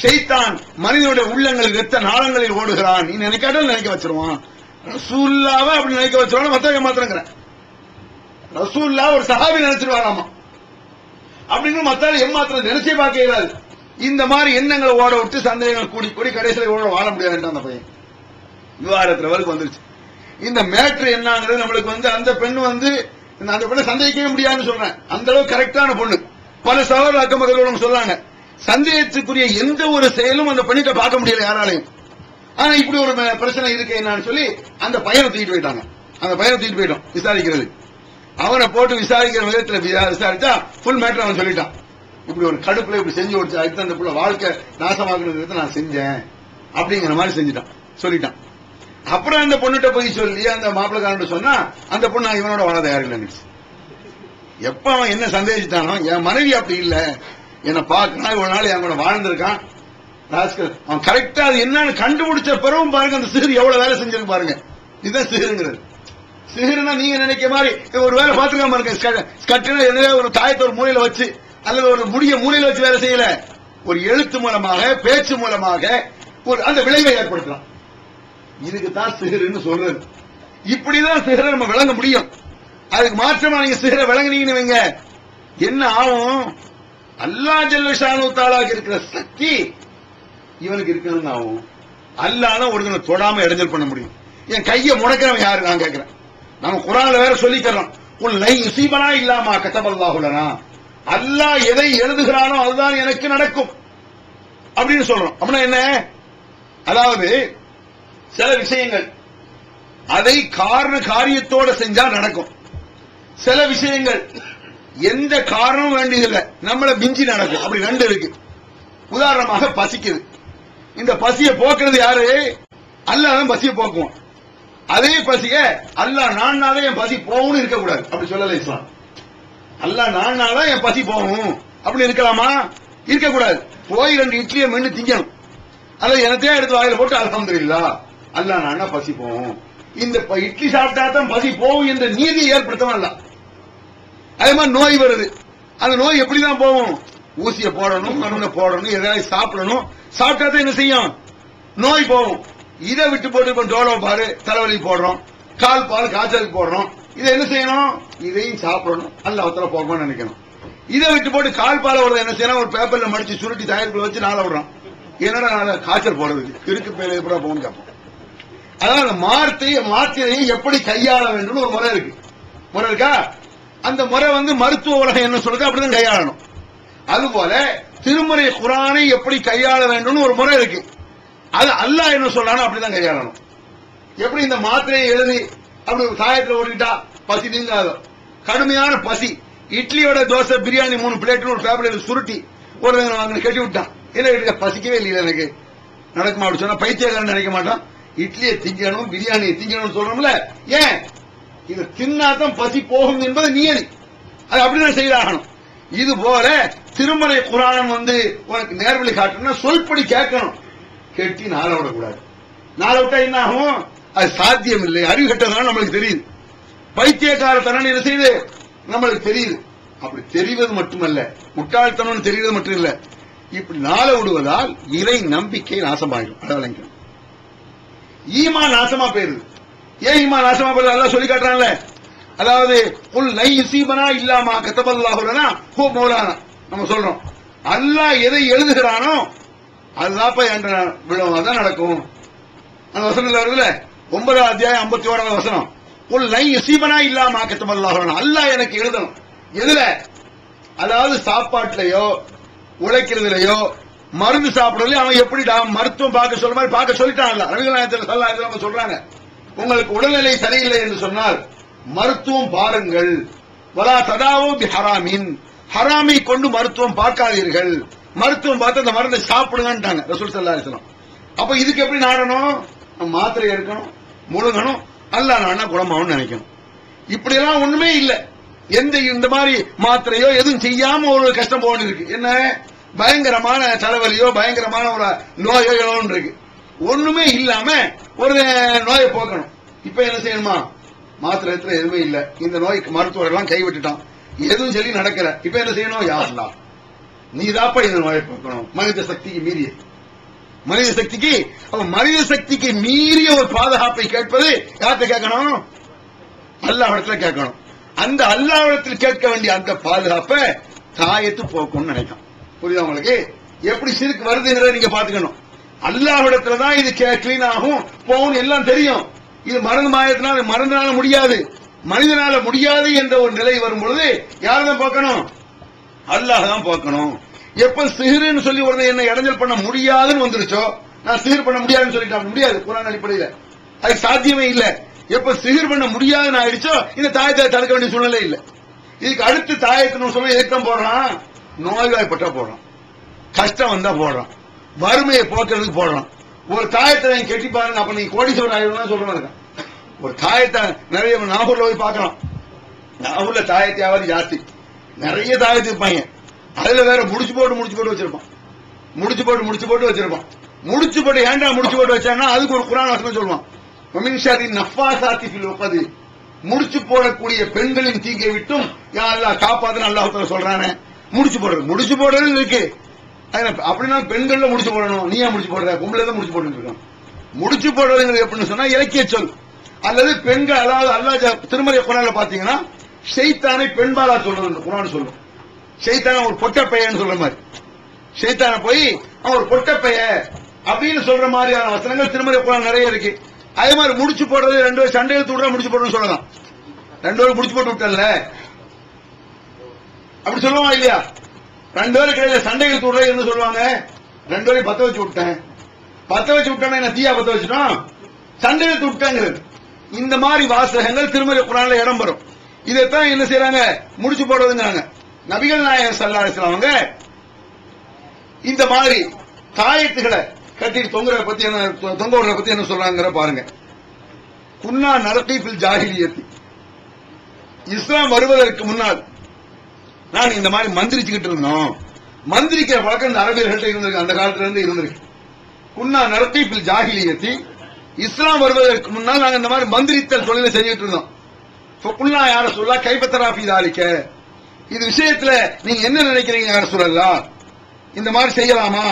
ஷைத்தான் மனிதனுடைய உள்ளங்கள் இரத்த நாளங்களில் ஓடுகிறான், நீ நினைக்காட்டும் நினைக்க வச்சிருவான். ரசூலுல்லாஹ்வை அப்படி நினைக்க வச்சிருவான், மத்தவங்க மாத்திரங்கிறேன். ரசூலுல்லாஹ் ஒரு சஹாபி நினைச்சிருவாராமா, அப்படிங்கிற மத்தால ஏமாத்திரம் நினைச்சே பார்க்க இயலாது. இந்த மாதிரி எண்ணங்களை ஓட விட்டு சந்தேகங்கள் கூடி கூடி கடைசியில் ஓட வாழ முடியாது. அந்த பையன் விவாதத்துல வரைக்கும் வந்துருச்சு. இந்த மேட்ரு என்னங்கிறது நம்மளுக்கு வந்து அந்த பெண் வந்து அந்த பெண்ணை சந்தேகிக்கவே முடியாதுன்னு சொல்றேன். அந்த அளவுக்கு கரெக்டான பொண்ணு. பல சகோதர அக்கம் பக்கத்துல சொல்றாங்க, சந்தேகத்துக்குரிய எந்த ஒரு செயலும் அந்த பெண்ணிட்ட பார்க்க முடியல யாராலையும். ஆனா இப்படி ஒரு பிரச்சனை இருக்கு என்னன்னு சொல்லி அந்த பையனை தூக்கிட்டு போயிட்டாங்க. அந்த பையனை தூக்கிட்டு போயிட்டோம் விசாரிக்கிறது. அவனை போட்டு விசாரிக்கிற விதத்துல விசாரிச்சா ஃபுல் மேட்டர் அவன் சொல்லிட்டான். இப்படி ஒரு கடுப்புல இப்படி செஞ்சு வச்சு அடுத்து அந்த புள்ள வாழ்க்கை நாசமாக்குறது நான் செஞ்சேன் அப்படிங்கிற மாதிரி செஞ்சுட்டான், சொல்லிட்டான். அப்புறம் அந்த பொண்ணுகிட்ட போய் சொல்லி அந்த மாப்பிள்ளக்காரன் சொன்னா அந்த பொண்ணு இவனோட வாழ தயாரில்லை. எப்ப அவன் என்ன சந்தேகிச்சிட்டானோ, என் மனைவி அப்படி இல்ல, என்ன பார்க்கணும் இவ்வளவு நாள் என் கூட வாழ்ந்திருக்கான், அவன் கரெக்டா அது என்னன்னு கண்டுபிடிச்ச பிறகும் பாருங்க அந்த சிறு எவ்வளவு வேலை செஞ்சிருக்கு பாருங்க. இதுதான் சிறுங்கிறது. சிறுனா நீங்க நினைக்க மாதிரி ஒரு வேலை பார்த்துக்காம பாருங்க. ஸ்கட்ல ஒரு தாயத்தை ஒரு மூலையில வச்சு அல்லது ஒரு முடிய மூலையில வச்சு வேலை செய்யல, ஒரு எழுத்து மூலமாக பேச்சு மூலமாக ஒரு அந்த விளைவை ஏற்படுத்தலாம். இதுக்கு தான் சிஹ்ர்னு சொல்றது. இப்படிதான் சிஹ்ரை நம்ம விளங்க முடியும். அதுக்கு மாற்றமா நீங்க சிஹ்ரை விளங்குனீங்கன்னு வைங்க, என்ன ஆகும்? அல்லாஹ் ஜல்ல ஷானு தஆலாக்கு இருக்கிற சக்தி இவனுக்கு இருக்கணும்னு ஆகும். அல்லாஹ் தான் ஒருத்தனை தொடாம இடைஞ்சல் பண்ண முடியும். என் கையை முடக்கிறவன் யாரு நான் கேட்கிறேன். நம்ம குர்ஆன்ல வேற சொல்லிக்கிறோம், உல் லை யுஸீபனா இல்லாமா கதபல்லாஹு லனா, அல்லாஹ் எதை எழுதுகிறானோ அதுதான் எனக்கு நடக்கும் அப்படின்னு சொல்றோம். அப்படின்னா என்ன? அதாவது சில விஷயங்கள் அதை காரியத்தோட செஞ்சா நடக்கும். சில விஷயங்கள் எந்த காரணமும் வேண்டியதில்லை, நம்மள மிஞ்சி நடக்கும். அப்படி ரெண்டு இருக்கு. உதாரணமாக பசிக்குது. இந்த பசியை போக்குறது யாரு? அல்லாஹ் தான் பசியை போக்குவோம். அதே பசிய அல்லாஹ் நானால என் பசி போகும்னு இருக்கக்கூடாது. அப்படி சொல்லல இஸ்லாம். அல்லாஹ் நானால என் பசி போகும் அப்படி இருக்கலாமா? இருக்கக்கூடாது. போய் 2 இட்லியை மென்னு திங்கணும். அல்லது எனத்தையே எடுத்து வாயில போட்டு அல்ஹம்துலில்லாஹ் அல்லாஹ் நானா பசி போகும், இந்த இட்லி சாப்பிட்டா தான் பசி போகும் என்ற நீதியை ஏற்படுத்தவும் இல்ல. அதே மாதிரி நோய் வருது. அந்த நோய் எப்படிதான் போகும்? ஊசியை போடணும், மருந்தை போடணும், எதாவது சாப்பிடணும். சாப்பிட்டா தான் என்ன செய்யும்? நோய் போகும். இதை விட்டு போட்டு இப்ப டோலோ பாரு தலைவலி போடுறோம், கால் பால் காய்ச்சலுக்கு போடுறோம். இதை என்ன செய்யணும்? இதையும் சாப்பிடணும், அல்ல அவத்தர போகணும்னு நினைக்கணும். இதை விட்டு போட்டு கால் பால விடுறது என்ன செய்யணும்? ஒரு பேப்பர்ல மடிச்சு சுருட்டி தயாரிப்புல வச்சு நாள விடுறோம். என்னடா காய்ச்சல் போடுறதுக்கு இருக்கு பேர் எப்படி போகணும் கேட்போம். அதாவது மாத்திரையை எப்படி கையாள வேண்டும் ஒரு முறை இருக்கு. முறை இருக்கா? அந்த முறை வந்து மருத்துவ உலகம் என்ன சொல்றது அப்படிதான் கையாளணும். அதுபோல திருமறை குர்ஆனை எப்படி கையாள வேண்டும் ஒரு முறை இருக்கு. அது அல்லாஹ் என்ன சொல்றானோ அப்படிதான் கையாளணும். எப்படி இந்த மாத்திரையை எழுதி அப்படி சாயத்துல ஓடிட்டா பசி நீங்காத கடுமையான பசி, இட்லியோட தோசை பிரியாணி 3 பிளேட் ஒரு பேப்பர்ல சுருட்டி ஒரு கட்டி விட்டான். இல்ல பசிக்கவே இல்லை எனக்கு நடக்குமா அப்படி சொன்னா பைத்தியக்காரன் நினைக்க மாட்டான். இட்லியை திங்கணும் பிரியாணியை திங்கணும்னு சொல்றோம்ல, ஏன்? இது தின்னாதான் பசி போகும் என்பது நியதி. அது அப்படிதான் செய்தாகணும். இது போல திருமறை குர்ஆன் வந்து உனக்கு நேர்வழி காட்டணும்னா சொல்படி கேட்கணும். கெட்டி நாள விடக்கூடாது. நாள விட்டா என்ன ஆகும்? அது சாத்தியம் இல்லை. அறிவு கட்டதான் நம்மளுக்கு தெரியுது. பைத்தியக்காரத்தனம் என்ன செய்யுது நம்மளுக்கு தெரியுது. அப்படி தெரிவது மட்டுமல்ல, முட்டாள்தனம் தெரிவது மட்டும் இல்ல, இப்படி நாள விடுவதால் இறை நம்பிக்கை நாசமாயிடும். அடவலைங்க ஈமான் நாசமா போயிருது. ஏன் ஈமான் நாசமா போயிருது? அல்லாஹ் சொல்லி காட்டுறான்ல, அதாவது குல் லை யுஸீபனா இல்லாமா கதபல்லாஹு லனா ஹுவ மௌலானா, நம்ம சொல்றோம். அல்லாஹ் எதை எழுதுகிறானோ அதுதாப்பா என்ற விழும், அதான் நடக்கும். அந்த வசனத்துல வருதுல 9வது அத்தியாயம் 51வது வசனம், உல் லை யுஸீபனா இல்லா மா கத்தபல்லாஹு லனா. அல்லாஹ் எனக்கு எழுதணும். எதுல? அதாவது சாப்பாட்டுலயோ உழைக்கிறதுலயோ மருந்து சாப்பிடுறதுலயோ அவன் எப்படி மருத்துவம் பார்க்க சொல்ற மாதிரி பார்க்க சொல்லிட்டான். நபிகள் நாயகம் ஸல்லல்லாஹு அலைஹி வஸல்லம் சொல்றாங்க, உங்களுக்கு உடல்நிலை சரியில்லை என்று சொன்னால் மருத்துவம் பாருங்கள். வலா ததாவு பி ஹராமின், ஹராமை கொண்டு மருத்துவம் பார்க்காதீர்கள். மருத்துவம் பார்த்து அந்த மருந்தை சாப்பிடுங்கன்றாங்க ரசூல் ஸல்லல்லாஹு அலைஹி வஸல்லம். அப்ப இதுக்கு எப்படி நாடணும்? மாத்திரை எடுக்கணும், முழுங்கணும், அல்லாஹ் நானா குணமாவும் நினைக்கணும். இப்படி எல்லாம் ஒண்ணுமே இல்ல. இந்த மாதிரி மாத்திரையோ எதுவும் செய்யாம ஒரு கஷ்டம் போக இருக்கு. என்ன பயங்கரமான தலைவலியோ பயங்கரமான ஒரு நோயோ எவ்வளவு இருக்கு. ஒண்ணுமே இல்லாம ஒரு நோயை போக்கணும். இப்ப என்ன செய்யணுமா? மாத்திரை எடுத்துல எதுவுமே இல்ல, இந்த நோய்க்கு மருத்துவர் எல்லாம் கைவிட்டுட்டான், எதுவும் சொல்லி நடக்கல. இப்ப என்ன செய்யணும்? யா அல்லாஹ் நீதாப்பா இந்த நோயை போக்கணும். மனித சக்திக்கு மீறிய மனித சக்திக்கு மீறிய ஒரு பாதுகாப்பை கேட்பது யார்கிட்ட கேட்கணும்? அல்லாஹ்விடத்துல கேட்கணும். அந்த அல்லாஹ்விடத்தில் கேட்க வேண்டிய அந்த பாதுகாப்பை தாயத்து போக்கணும்னு நினைக்கும். புரியுதா உங்களுக்கு? எப்படி சிறுக்கு வருதுங்கிறத நீங்க பாத்துக்கணும். அல்லாஹ்விடத்துல தான் இது கிளீன் ஆகும் போகும் எல்லாம் தெரியும். இது மறந்தனால முடியாது, மனிதனால முடியாது என்ற ஒரு நிலை வரும் பொழுது யார்தான் போக்கணும்? அல்லாஹ் தான் போக்கணும். எப்ப சிஹ்ருன்னு சொல்லி உடனே என்ன இடைஞ்சல் பண்ண முடியாதுன்னு வந்துருச்சோ, நான் சிஹ்ர் பண்ண முடியாதுன்னு சொல்லிட்டேன். முடியாது, குர்ஆன் அடிப்படையில் அது சாத்தியமே இல்ல. எப்ப சிஹ்ர் பண்ண முடியாதுன்னு ஆயிடுச்சோ இந்த தாயத்தை தடுக்க வேண்டிய சூழ்நிலை இல்ல. இதுக்கு அடுத்து தாயத்தை சொல்ல ஏக்கம் போடுறான், நோய்வாய்ப்பட்டா போடுறான், கஷ்டம் வந்தா போடுறான், வறுமையை போக்குறதுக்கு போடுறான். ஒரு தாயத்தை கெட்டி பாருங்க, அப்ப நீங்க கோடீஸ்வரர் ஆயிரம் சொல்றாங்க. ஒரு தாயத்தை நிறைய நாகூர்ல போய் பார்க்கலாம். நாகூர்ல தாயத்தையாவது ஜாஸ்தி, நிறைய தாயத்து இருப்பாங்க. அதுல வேற முடிச்சு போட்டு வச்சிருப்பான். முடிச்சு போட்டு வச்சிருப்பான். முடிச்சு போட்டு ஏன்டா முடிச்சு போட்டு வச்சாங்கன்னா அதுக்கு ஒரு குர்ஆன் வசனம் சொல்லுவான், வமின்ஷாரி நஃபாசாத்தி ஃபில் உக்தி, முடிச்சு போடக்கூடிய பெண்களின் தீங்கை விட்டும் யா அல்லாஹ் காப்பாத்துன்னு அல்லாஹ் தஆலா சொல்றானே. முடிச்சு போடுறது இருக்கு. அப்படின்னா பெண்கள்ல முடிச்சு போடணும். நீ ஏன் முடிச்சு போடுற? பொம்பளை தான் முடிச்சு போட்டு இருக்கோம். முடிச்சு போடுறதுங்கிறது எப்படின்னு சொன்னா இலக்கிய சொல் அல்லது பெண்கள், அதாவது அல்லாஹ் திருமறை குர்ஆன்ல பாத்தீங்கன்னா ஷைத்தானை பெண்பாலா சொல்றது குர்ஆன் சொல்லும். ஷைத்தான ஒரு பொட்ட பையன்னு சொல்ற மாதிரி, ஷைத்தான போய் அவன் ஒரு பொட்ட பைய அப்படின்னு சொல்ற மாதிரியான வசனங்கள் திருமறை குர்ஆன் நிறைய இருக்கு. அதே மாதிரி முடிச்சு போடுறது ரெண்டு பேரும் சண்டையை தூடுற முடிச்சு போடுறோம்னு சொல்லலாம். ரெண்டு பேரும் முடிச்சு போட்டு விட்டல அப்படி சொல்லுவாங்க இல்லையா? ரெண்டு பேரும் கிடையில சண்டைகள் தூடுறது என்ன சொல்லுவாங்க? ரெண்டு பேரையும் பத்த வச்சு விட்டேன்னா என்ன தீயா பத்த வச்சுட்டோம், சண்டையை தூட்டாங்கிறது. இந்த மாதிரி வாசகங்கள் திருமறை குர்ஆன்ல இடம் பெறும். இதைத்தான் என்ன செய்யறாங்க? முடிச்சு போடுறதுங்கிறாங்க. நபிகள் நாயகம் ஸல்லல்லாஹு அலைஹி வஸல்லம் அவங்க இந்த மாதிரி தாயத்துகளை கட்டிட்டு தொங்க விடுறத பத்தி என்ன சொல்றாங்க பாருங்க. குன்னா நரகி ஃபில் ஜாஹிலியத்தி, இஸ்லாம் வருவதற்கு முன்னால் நான் இந்த மாதிரி மந்திரிச்சுக்கிட்டு இருந்தோம். மந்திரிக்கிற பழக்கம் இந்த அரபியர்கள்ட்ட இருந்திருக்கு, அந்த காலத்துல இருந்து இருந்திருக்கு. குன்னா நரகி ஃபில் ஜாஹிலியத்தி, இஸ்லாம் வருவதற்கு முன்னால் நாங்க இந்த மாதிரி மந்திரித்தல் தொழிலை செஞ்சுட்டு இருந்தோம். குன்னா யார சொல்லா கைப்பத்தராஃபி தாலிக்க, இது விஷயத்துல நீங்க என்ன நினைக்கிறீங்க யார சொல்லலாம்? இந்த மாதிரி செய்யலாமா?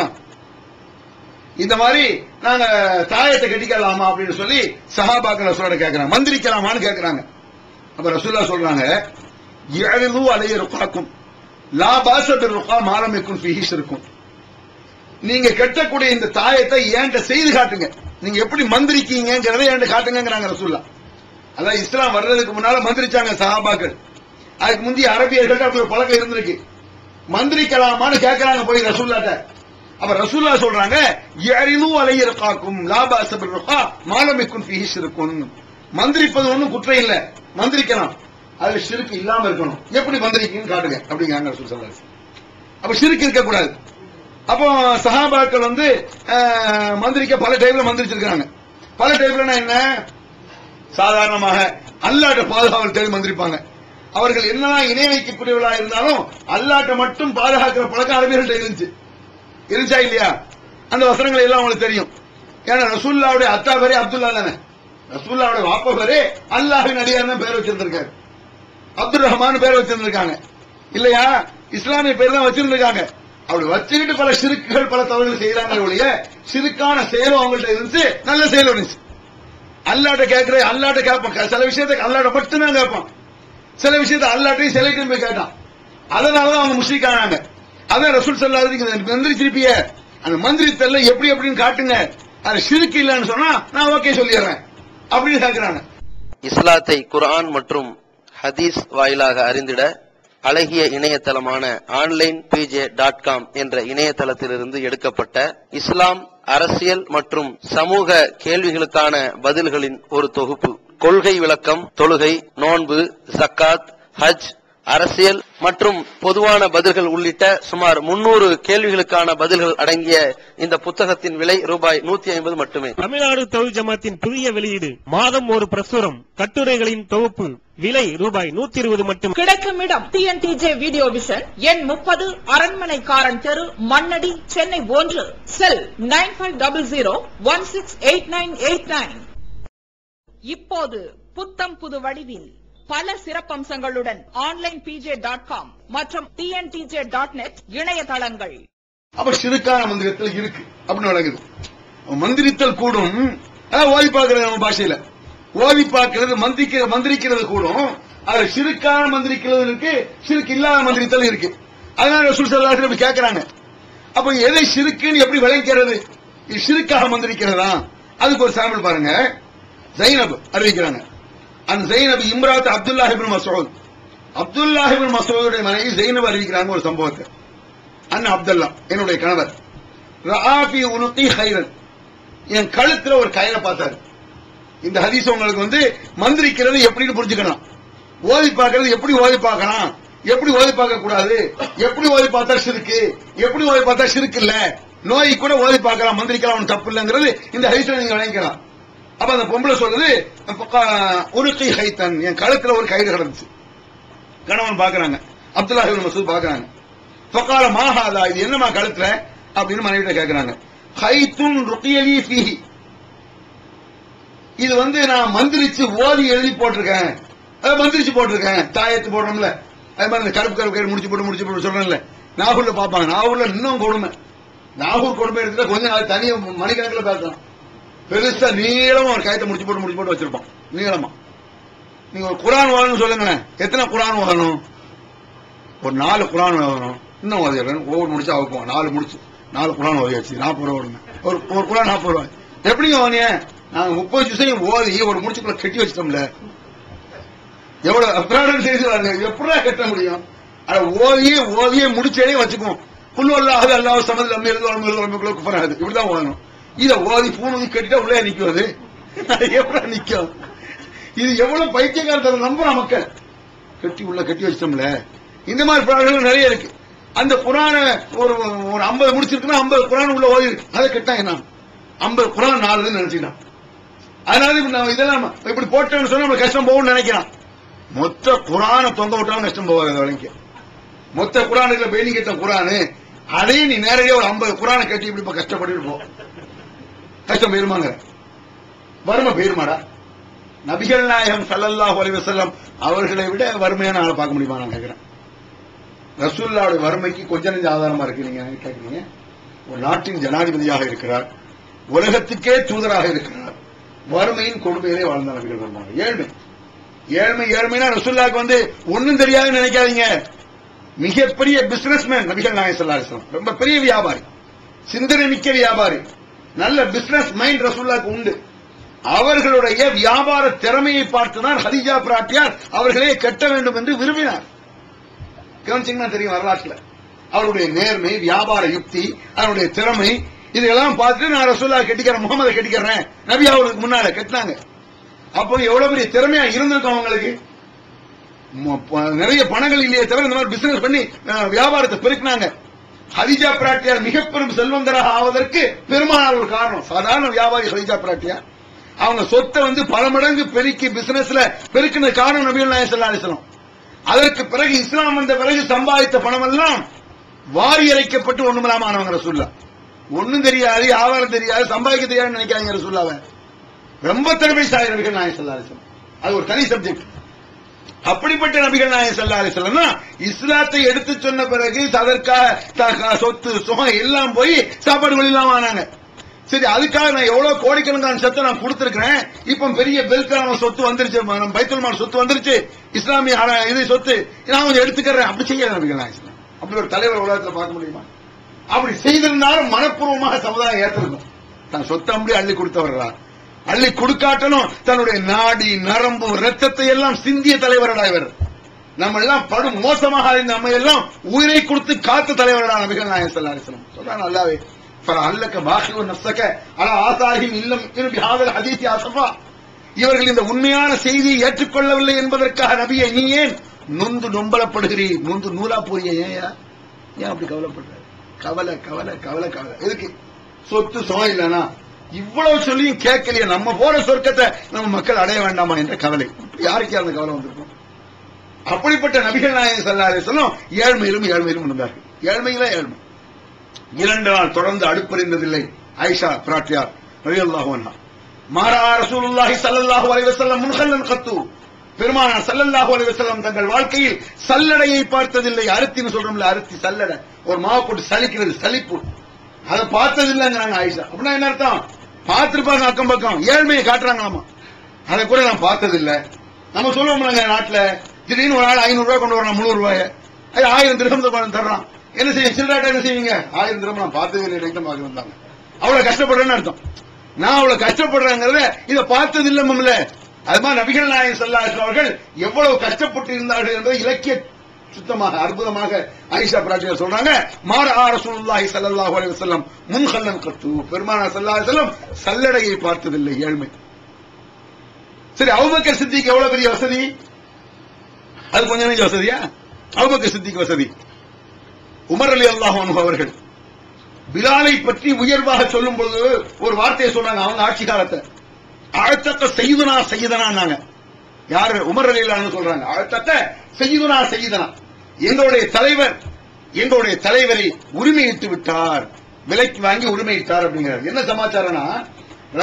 இந்த மாதிரி நாங்க தாயத்தை கட்டிக்கலாமா அப்படின்னு சொல்லி சஹாபாக்கள் ரசூலோட கேட்கறாங்க. மந்திரிக்கலாமான்னு கேட்கறாங்க. அப்ப ரசூலுல்லாஹ் சொல்றாங்க, யஅலு அலைய ருகாக்கும் லா பாஸ பிர்ருகா மா லம் யகுன் ஃபீஹி ஷிர்கும். நீங்க கட்டக்கூடிய இந்த தாயத்தை ஏன்ட்ட செய்து காட்டுங்க, நீங்க எப்படி மந்திரிக்கீங்கங்கறதை ஏன்ட்ட காட்டுங்கங்கறாங்க ரசூலுல்லாஹ். அதான் இஸ்லாம் வர்றதுக்கு முன்னால மந்திரிச்சாங்க சஹாபாக்கள். அதுக்கு முந்தைய அரபியர்கள்ட்ட அப்படி ஒரு பழக்கம் இருந்திருக்கு. மந்திரிக்கலாமான்னு கேட்கறாங்க போய் ரசூலுல்லாஹ்ட்ட. அப்ப ரசூலுல்லாஹ் சொல்றாங்க, யஅலு அலைய ருகாக்கும் லா பாஸ பிர்ருகா மா லம் யகுன் ஃபீஹி ஷிர்கும். மந்திரிப்பது ஒண்ணும் குற்றம் இல்ல, மந்திரிக்கலாம், அதுல ஷிர்க் இல்லாம இருக்கணும். எப்படி மந்திரிக்கீங்கன்னு காட்டுங்க அப்படிங்கிறாங்க ரசூல் ஸல்லல்லாஹு அலைஹி வஸல்லம். அப்ப ஷிர்க் இருக்க கூடாது. அப்போ சஹாபாக்கள் மந்திரிக்க பல டைப்ல மந்திரிச்சிருக்காங்க. பல டைப்ல என்ன, சாதாரணமாக அல்லாஹ்ட்ட பாதுகாவல் தேடி மந்திரிப்பாங்க. அவர்கள் என்னதான் இணை வைக்கக்கூடியவர்களா இருந்தாலும் அல்லாஹ்ட்ட மட்டும் பாதுகாக்கிற பழக்கம் அரபியர்கள்ட்ட இருந்துச்சா இல்லையா? அந்த வசனங்கள் எல்லாம் உங்களுக்கு தெரியும். ஏன்னா ரசூலுல்லாஹ்வுடைய அத்தா பேரே அப்துல்லா தானே, ரசூலுல்லாஹ்வுடைய வாப்பா பேரே அல்லாஹ்வின் அடியார் தான் பேர் வச்சிருந்திருக்காரு. அப்துல் ரஹ்மான் பேர் வச்சிருந்திருக்காங்க இல்லையா? இஸ்லாமிய பேர் தான் வச்சிருந்திருக்காங்க. அப்படி வச்சுக்கிட்டு பல சிறுக்குகள் பல தவறுகள் செய்யறாங்க ஒழிய சிறுக்கான செயலும் அவங்கள்ட்ட இருந்துச்சு, நல்ல செயல் இருந்துச்சு. அல்லாட்ட கேட்பான், சில விஷயத்துக்கு அல்லாட்ட மட்டும்தான் கேட்பான், சில விஷயத்தை அல்லாட்டையும் சிலைக்கும் போய் கேட்டான். அதனாலதான் அவங்க முஸ்லிக்கானாங்க. அதான் ரசூல் ஸல்லல்லாஹு அலைஹி வஸல்லம் மந்திரிச்சிருப்பிய அந்த மந்திரித்தல்ல எப்படி எப்படின்னு காட்டுங்க, அது ஷிர்க் இல்லன்னு சொன்னா நான் ஓகே சொல்லிடுறேன் அப்படின்னு கேட்கிறாங்க. இஸ்லாத்தை குர்ஆன் மற்றும் ஹதீஸ் வாயிலாக அறிந்திட அழகிய இணையதளமான onlinepj.com என்ற இணையதளத்திலிருந்து எடுக்கப்பட்ட இஸ்லாம், அரசியல் மற்றும் சமூக கேள்விகளுக்கான பதில்களின் ஒரு தொகுப்பு. கொள்கை விளக்கம், தொழுகை, நோன்பு, ஜக்காத், ஹஜ், அரசியல் மற்றும் பொதுவான பதில்கள் உள்ளிட்ட சுமார் 300 கேள்விகளுக்கான பதில்கள் அடங்கிய இந்த புத்தகத்தின் விலை ரூபாய் 150 மட்டுமே. தமிழ்நாடு தௌஹீத் ஜமாத்தின் புதிய வெளியீடு, மாதம் ஒரு பிரசுரம், கட்டுரைகளின் தொகுப்பு, விலை ரூபாய் 120 மட்டும். கிடைக்கும் இடம் TNTJ வீடியோ விஷன், எண் 30, அரண்மனைக்காரன் தெரு, மண்ணடி, சென்னை 1. செல் 9500168989. இப்போது புத்தம் புது வடிவில் பல சிறப்பம்சங்களுடன் onlinepj.com மற்றும் tntj.net இணையதளங்கள். அப்ப ஷிர்கான மந்திரத்தில் இருக்கு அப்படின்னு வழங்குது. மந்திரித்தல் கூடும், ஓதி பார்க்கிறது நம்ம பாஷையில ஓதி பார்க்கிறது, மந்திரிக்கிறது கூடும். அது ஷிர்கான மந்திரிக்கிறது இருக்கு, ஷிர்க் இல்லாத மந்திரித்தல் இருக்கு. அதனால ரசூல் ஸல்லல்லாஹு அலைஹி வஸல்லம் கேட்கறாங்க, அப்ப எதை ஷிர்க்குன்னு எப்படி விளங்கிறது? இது ஷிர்காக மந்திரிக்கிறதா? அதுக்கு ஒரு சாம்பிள் பாருங்க. ஜைனப் அறிவிக்கிறாங்க, அந்த ஜைனப் இம்ராத் அப்துல்லாஹ் இப்னு மஸ்ஊத், அப்துல்லாஹ் இப்னு மஸ்ஊதுடைய மனைவி ஜைனப் அறிவிக்கிறாங்க ஒரு சம்பவத்தை. அண்ணா அப்துல்லா என்னுடைய கணவர் ரஆஃபி உனுகி கைரன், என் கழுத்துல ஒரு கயிறை பார்த்தாரு. இந்த ஹதீஸ் உங்களுக்கு மந்திரிக்கிறது எப்படின்னு புரிஞ்சுக்கணும். ஓதி பார்க்கிறது எப்படி ஓதி பார்க்கலாம், எப்படி ஓதி பார்க்க கூடாது, எப்படி ஓதி பார்த்தா ஷிர்க், எப்படி ஓதி பார்த்தா ஷிர்க் இல்ல, நோய் கூட ஓதி பார்க்கலாம், மந்திரிக்கலாம், தப்பு இல்லங்கிறது இந்த ஹதீஸ்ல நீங்க விளங்கிக்கலாம். அப்ப அந்த பொம்பளை சொல்றது உனுகி ஹைத்தன், என் கழுத்துல ஒரு கயிறு கிடந்துச்சு. கணவன் பாக்குறாங்க, அப்துல்லாஹ் இப்னு மஸ்ஊத் பாக்குறாங்க. ஃபகால மா ஹாதா, இது என்னமா கழுத்துல அப்படின்னு மனைவிட்ட கேக்குறாங்க. ஹைத்துன் ருகியலி ஃபீஹி, இது நான் மந்திரிச்சு ஓதி எழுதி போட்டிருக்கேன், மந்திரிச்சு போட்டிருக்கேன். தாயத்து போடுறோம்ல, அது மாதிரி கருப்பு கயிறு முடிச்சு போட்டு சொல்றேன்ல, நாகூர்ல பாப்பாங்க. நாகூர்ல இன்னும் கொடுமை, நாகூர் கொடுமை எடுத்துட்டா கொஞ்சம் நாள் தனியா மணிக்கணக்கில் பார்க்கலாம். பெருசா நீளமா ஒரு கயத்தை முடிச்சு போட்டு வச்சிருப்பான் நீளமா. நீங்க ஒரு குரான் ஓதணும் சொல்லுங்களேன், எத்தனை குரான் ஓதணும்? ஒரு 4 குரான் ஓதணும். இன்னும் ஓதிடுறேன், ஒவ்வொரு முடிச்சா வைப்போம். 4 முடிச்சு 4 குரான் ஓதியாச்சு, 40 ரூபா வருங்க. ஒரு குரான் 40 ரூபாய். எப்படிங்க ஓனிய? நாங்க 30 நிமிஷம் ஓதி ஒரு முடிச்சுக்குள்ள கட்டி வச்சிட்டோம்ல, எவ்வளவு அப்ராடம் செய்து எப்படா கட்ட முடியும்? ஓதியே முடிச்சே வச்சுக்குவோம். குல்லுவல்லாஹு அல்லாஹு ஸமத் லம் யலித் வலம் யூலத் வலம் யகுல் லஹு குஃபுவன் அஹத், இப்படிதான் ஓதணும். இத ஓதி பூணூதி கட்டிட்டா உள்ளே நிக்கும். அது எப்படி நிக்கும்? இது எவ்வளவு பைத்தியக்காரத்தை நம்புற மக்கள். கட்டி வச்சிட்டோம்ல. இந்த மாதிரி பிராணங்கள் நிறைய இருக்கு. அந்த குரான ஒரு 50 முடிச்சிருக்குன்னா 50 குரான் உள்ள ஓதி இருக்கு, அதை கெட்டா என்ன 50 குரான் 4 நினைச்சுட்டான். அதனால இதெல்லாம் இப்படி போட்டோம்னு சொன்னா நம்ம கஷ்டம் போகும்னு நினைக்கிறான். மொத்த குரானை தொங்க விட்டாலும் கஷ்டம் போகாது. வழங்க மொத்த குரானுக்குள்ள பெயினி கட்ட குரானு, அதையும் நீ நேரடியாக ஒரு 50 குரானை கட்டி இப்படி கஷ்டப்பட்டு போ, கஷ்டம் போயிருமாங்க, வறுமை போயிருமாடா? நபிகள் நாயகம் ஸல்லல்லாஹு அலைஹி வஸல்லம் அவர்களை விட வறுமையான ஆளை பார்க்க முடியுமா? நான் கேட்கிறேன். ரசூலுல்லாஹ்வுடைய வறுமைக்கு கொஞ்சம் நெஞ்ச ஆதாரமா இருக்கு. நீங்க கேட்கிறீங்க, ஒரு நாட்டின் ஜனாதிபதியாக இருக்கிறார், உலகத்துக்கே தூதராக இருக்கிறார், வறுமையின் கொடுமையிலே வாழ்ந்த நபிகள் பெருமாள். ஏழ்மைனா ரசூலுல்லாஹ்வுக்கு ஒன்னும் தெரியாதுன்னு நினைக்காதீங்க. மிகப்பெரிய பிசினஸ்மேன் நபிகள் நாயகம் ஸல்லல்லாஹு அலைஹி வஸல்லம், ரொம்ப பெரிய வியாபாரி, சிந்தனை மிக்க வியாபாரி, நல்ல பிசினஸ் மைண்ட் ரசூலுல்லாஹ்வுக்கு உண்டு. அவர்களுடைய வியாபார திறமையை பார்த்துதான் ஹதீஜா பிராட்டியார் அவர்களே கட்ட வேண்டும் என்று விரும்பினார். கவனிச்சீங்கன்னா தெரியும் வரலாற்றுல அவருடைய நேர்மை, வியாபார யுக்தி, அவருடைய திறமை, இதெல்லாம் பார்த்துட்டு நான் ரசூலுல்லாஹ் கட்டிக்கிறேன், முகமதை கட்டிக்கிறேன், நபி அவருக்கு முன்னால கட்டினாங்க. அப்போ எவ்வளவு பெரிய திறமையா இருந்திருக்கும் அவங்களுக்கு. நிறைய பணங்கள் இல்லையே தவிர இந்த மாதிரி பிசினஸ் பண்ணி வியாபாரத்தை பெருக்கினாங்க. ஹதீஜா பிராட்டியார் மிக பெரும் செல்வந்தராக ஆவதற்கு பெருமானார் ஒரு காரணம். சாதாரண வியாபாரி ஹதீஜா பிராட்டியார் அவங்க சொத்தை பல மடங்கு பெருக்கி பிசினஸ்ல பெருக்கின காரணம் நபிகள் நாயகம் ஸல்லல்லாஹு அலைஹி வஸல்லம். அதற்கு பிறகு இஸ்லாம் வந்த பிறகு சம்பாதித்த பணம் எல்லாம் வாரி இறைக்கப்பட்டு ஒண்ணுமில்லாம ஆனவங்க ரசூலுல்லாஹ். ஒண்ணும் தெரியாது, வியாபாரம் தெரியாது, சம்பாதிக்க தெரியாதுன்னு நினைக்காதீங்க ரசூலுல்லாஹ். ரொம்ப திறமைசாலி நபிகள் நாயகம் ஸல்லல்லாஹு அலைஹி வஸல்லம். அது ஒரு தனி சப்ஜெக்ட். அப்படிப்பட்ட நபிகள் நாயகம் ஸல்லல்லாஹு அலைஹி வஸல்லம் இஸ்லாத்தை எடுத்து சொன்ன பிறகு அதற்காக சொத்து சுகம் எல்லாம் போய் சாப்பாடு வழி இல்லாம ஆனாங்க. சரி, அதுக்காக நான் எவ்வளவு கோடிக்கணக்கான சொத்தை நான் கொடுத்திருக்கிறேன், இப்ப பெரிய பெல்கான சொத்து வந்துருச்சு, பைத்துல் மால் சொத்து வந்துருச்சு, இஸ்லாமிய இது சொத்து நான் கொஞ்சம் எடுத்துக்கிறேன், அப்படி செய்ய நபிகள் நாயகம். அப்படி ஒரு தலைவர் உலகத்தில் பார்க்க முடியுமா? அப்படி செய்திருந்தாலும் மனப்பூர்வமாக சமுதாயம் ஏற்றிருக்கும். தான் சொத்தை அப்படி அள்ளி கொடுத்தவர்களா? அள்ளி கொடுக்காட்டலும் தன்னுடைய நாடி நரம்பு ரத்தத்தை எல்லாம் சிந்திய தலைவரடா இவர். நம்ம எல்லாம் படும் மோசமாக நம்ம எல்லாம் உயிரை கொடுத்து காத்த தலைவரடா நபிகள் நாயகம் ஸல்லல்லாஹு அலைஹி வஸல்லம். சொல்றாங்க அல்லாஹ்வே ஃபரஅல்லக பாஹிவ நஃப்ஸக அலா ஆசாரிஹிம் இல்லம் இர்பி ஹாதல் ஹதீஸ் அஸஃபா. இவர்கள் இந்த உண்மையான செய்தியை ஏற்றுக்கொள்ளவில்லை என்பதற்காக நபியை நீ ஏன் நொந்து நொம்பலப்படுகிறீர்? நொந்து நூலா போறிய ஏன் அப்படி கவலைப்படுற? கவலை கவலை கவலை கவலை எதுக்கு? சொத்து சுகம் இல்லனா இவ்வளவு சொல்லியும் கேட்கலையே, நம்ம போற சொர்க்கத்தை நம்ம மக்கள் அடைய வேண்டாமா என்ற கவலை. யாருக்கு அந்த கவலை வந்திருக்கும்? அப்படிப்பட்ட நபிகள் நாயகம் ஸல்லல்லாஹு அலைஹி வஸல்லம் ஏழ்மையிலும் இருந்தார்கள். ஏழ்மையில ஏழ்மை. 2 நாள் தொடர்ந்து அடுப்பறிந்ததில்லை ஆயிஷா பிராட்டியார் ரலியல்லாஹு அன்ஹா. மாரா ரசூலுல்லாஹி ஸல்லல்லாஹு அலைஹி வஸல்லம் முன்கல்லன் கத்து. பெருமானார் ஸல்லல்லாஹு அலைஹி வஸல்லம் தங்கள் வாழ்க்கையில் சல்லடையை பார்த்ததில்லை. அருத்தின்னு சொல்றோம்ல, அருத்தி சல்லடை, ஒரு மாவு போட்டு சலிக்கிறது, சலிப்பு, அதை பார்த்ததில்லைங்கிறாங்க ஆயிஷா. அப்படின்னா என்ன அர்த்தம்? பார்த்திருப்பாங்க அக்கம் பக்கம், ஏழ்மையை காட்டுறாங்களாமா. அதை கூட நான் பார்த்ததில்லை. நம்ம சொல்லுவோம்லங்க நாட்டுல திடீர்னு ஒரு ஆள் 500 ரூபாய் கொண்டு வரலாம், 300 ரூபாய், 1000 திரகம் தர்றான். என்ன செய்ய சில்லறாட்ட என்ன செய்வீங்க? 1000 திரகம் நான் பார்த்ததே இல்லை, பார்க்க வந்தாங்க. அவ்வளவு கஷ்டப்படுறேன்னு அர்த்தம். நான் அவ்வளவு கஷ்டப்படுறேங்கிறத இதை பார்த்தது இல்ல. அது மாதிரி நபிகள் நாயகம் ஸல்லல்லாஹு அலைஹி வஸல்லம் அவர்கள் எவ்வளவு கஷ்டப்பட்டு இருந்தார்கள் என்பதை இலக்கிய சுத்தமாக அற்புதமாக ஆயிஷா பிராட்டியார் சொல்றாங்க. மாரா ரசூலுல்லாஹி ஸல்லல்லாஹு அலைஹி வஸல்லம் முன்கல்லன் கத்து. பெருமானார் ஸல்லல்லாஹு அலைஹி வஸல்லம் சல்லடையை பார்த்ததில்லை, ஏழ்மை. சரி, அபூபக்கர் சித்திக் எவ்வளவு பெரிய வசதி? அது கொஞ்சம் நெஞ்ச வசதியா? அபூபக்கர் சித்திக் வசதி. உமர் ரலியல்லாஹு அன்ஹு அவர்கள் பிலாலை பற்றி உயர்வாக சொல்லும் பொழுது ஒரு வார்த்தையை சொன்னாங்க. அவங்க ஆட்சி காலத்தை அழத்தக்க செய்துனா செய்தனாங்க. யாரு? உமர் ரலியல்லாஹு அன்ஹு சொல்றாங்க, அழத்தக்க செய்துனா செய்தனா, எங்களுடைய தலைவரை உரிமையிட்டு விட்டார், விலைக்கு வாங்கி உரிமையிட்டார் அப்படிங்கிறார். என்ன சமாச்சாரம்னா,